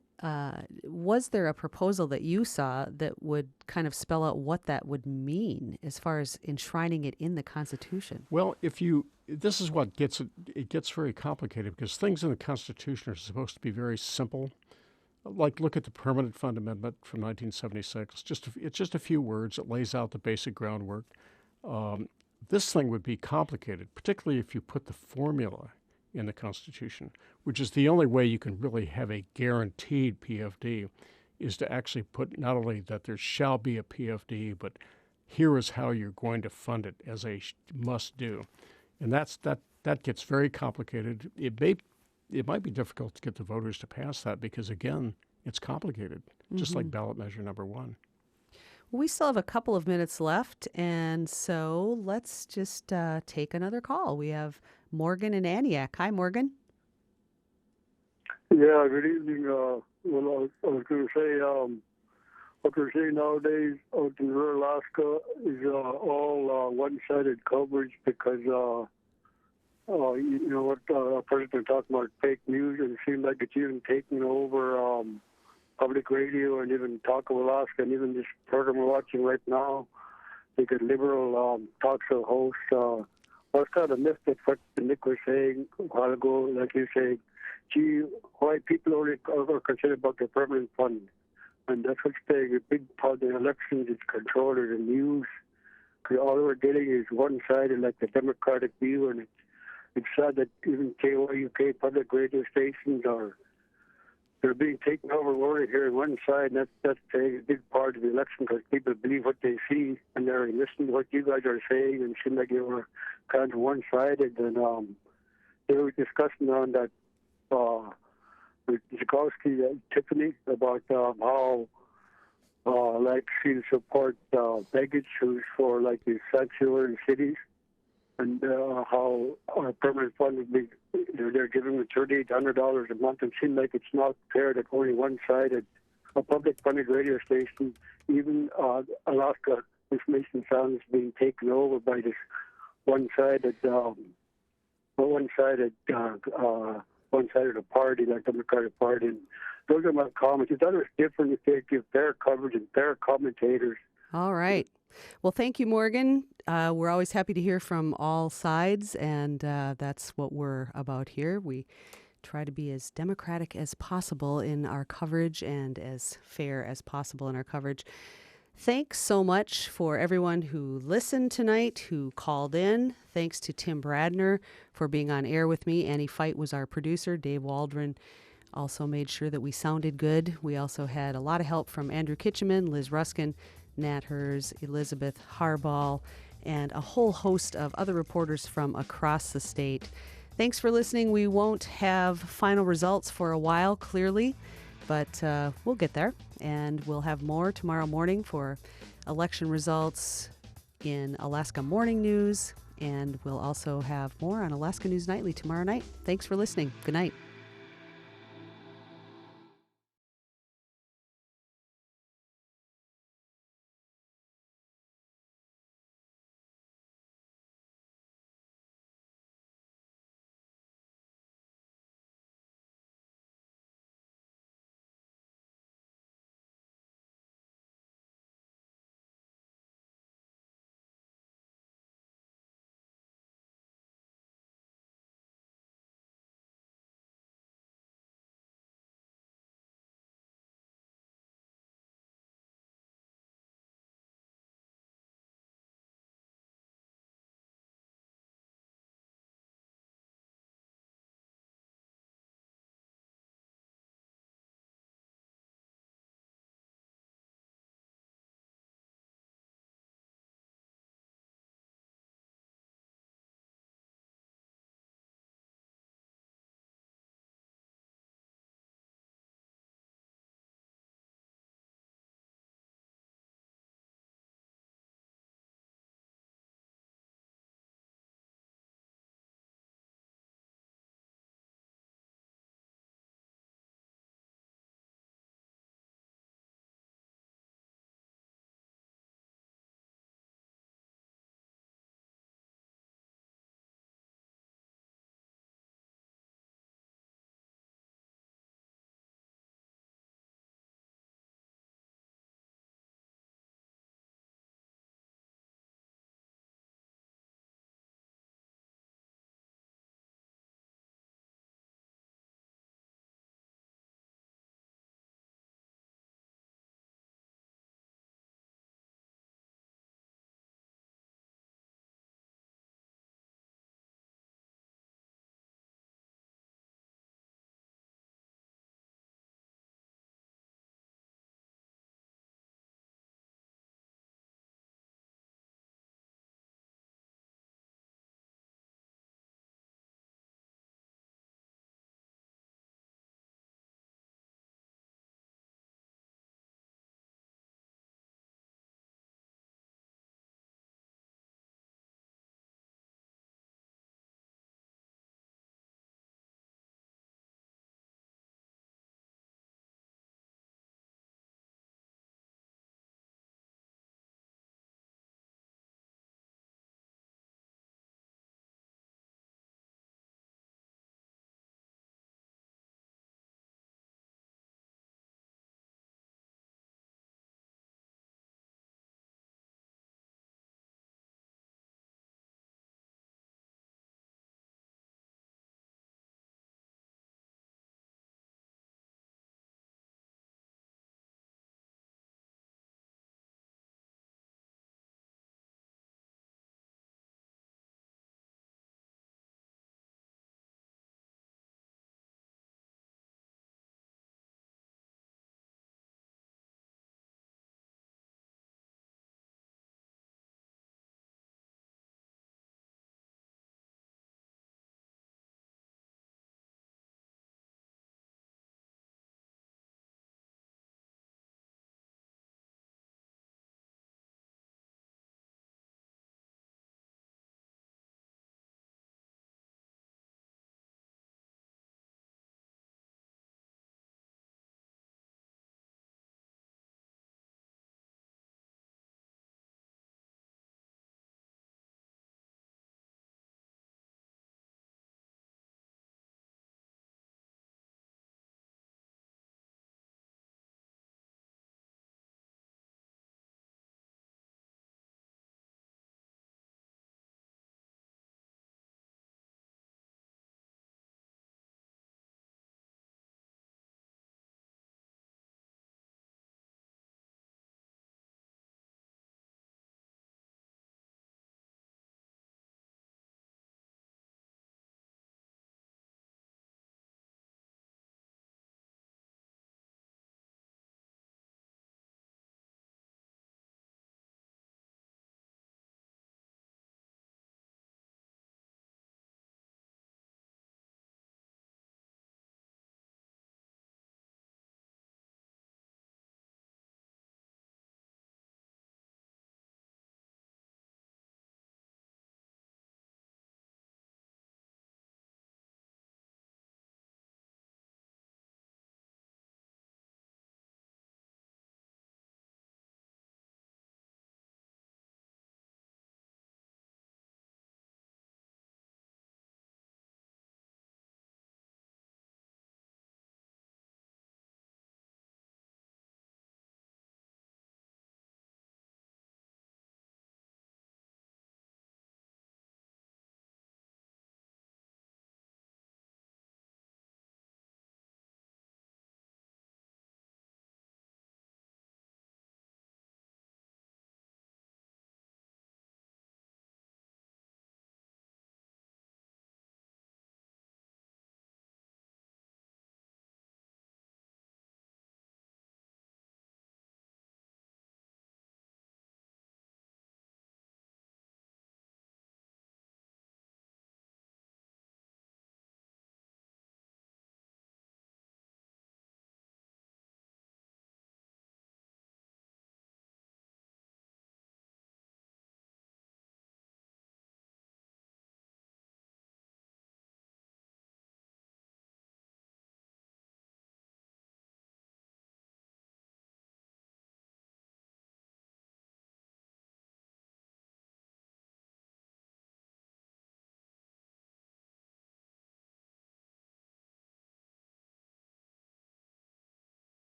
[SPEAKER 1] was there a proposal that you saw that would kind of spell out what that would mean as far as enshrining it in the Constitution?
[SPEAKER 2] Well, this is what it gets very complicated, because things in the Constitution are supposed to be very simple. Like, look at the Permanent Fund Amendment from 1976. It's just a few words. It lays out the basic groundwork. This thing would be complicated, particularly if you put the formula in the Constitution, which is the only way you can really have a guaranteed PFD, is to actually put not only that there shall be a PFD, but here is how you're going to fund it as a must do. And that gets very complicated. It might be difficult to get the voters to pass that because, again, it's complicated, just like ballot measure number 1.
[SPEAKER 1] We still have a couple of minutes left, and so let's just take another call. We have Morgan in Antioch. Hi, Morgan.
[SPEAKER 3] Yeah, good evening. Well, I was going to say, what we're seeing nowadays out in rural Alaska is all one-sided coverage, because you know what, a person talking about fake news, and it seems like it's even taking over public radio and even Talk of Alaska, and even this program we're watching right now. They get liberal talk show hosts. I was kind of missed at what Nick was saying a while ago, like you saying, gee, why people only are concerned about the permanent fund. And that's what's saying a big part of the elections is controlled in the news. Because all we're getting is one-sided, like the Democratic view, and it's sad that even KYUK public radio stations they're being taken over. We're only hearing one side, and that's a big part of the election, because people believe what they see, and they're listening to what you guys are saying, and it seems like you were kind of one-sided. And they were discussing on that with Zukowski, Tiffany, about how like she support Begich, who's for like the sanctuary cities, and how our permanent fund would be, they're giving them $3,800 a month, and seems like it's not fair that only one-sided, a public-funded radio station, even Alaska Information Sound is being taken over by this one-sided party, like the Democratic Party. And those are my comments. It's other different if they give fair coverage and fair commentators.
[SPEAKER 1] All right. Well, thank you, Morgan. We're always happy to hear from all sides, and that's what we're about here. We try to be as democratic as possible in our coverage and as fair as possible in our coverage. Thanks so much for everyone who listened tonight, who called in. Thanks to Tim Bradner for being on air with me. Annie Fight was our producer. Dave Waldron also made sure that we sounded good. We also had a lot of help from Andrew Kitcheman, Liz Ruskin, Nat Hers, Elizabeth Harbaugh, and a whole host of other reporters from across the state. Thanks for listening. We won't have final results for a while, clearly, but we'll get there. And we'll have more tomorrow morning for election results in Alaska Morning News. And we'll also have more on Alaska News Nightly tomorrow night. Thanks for listening. Good night.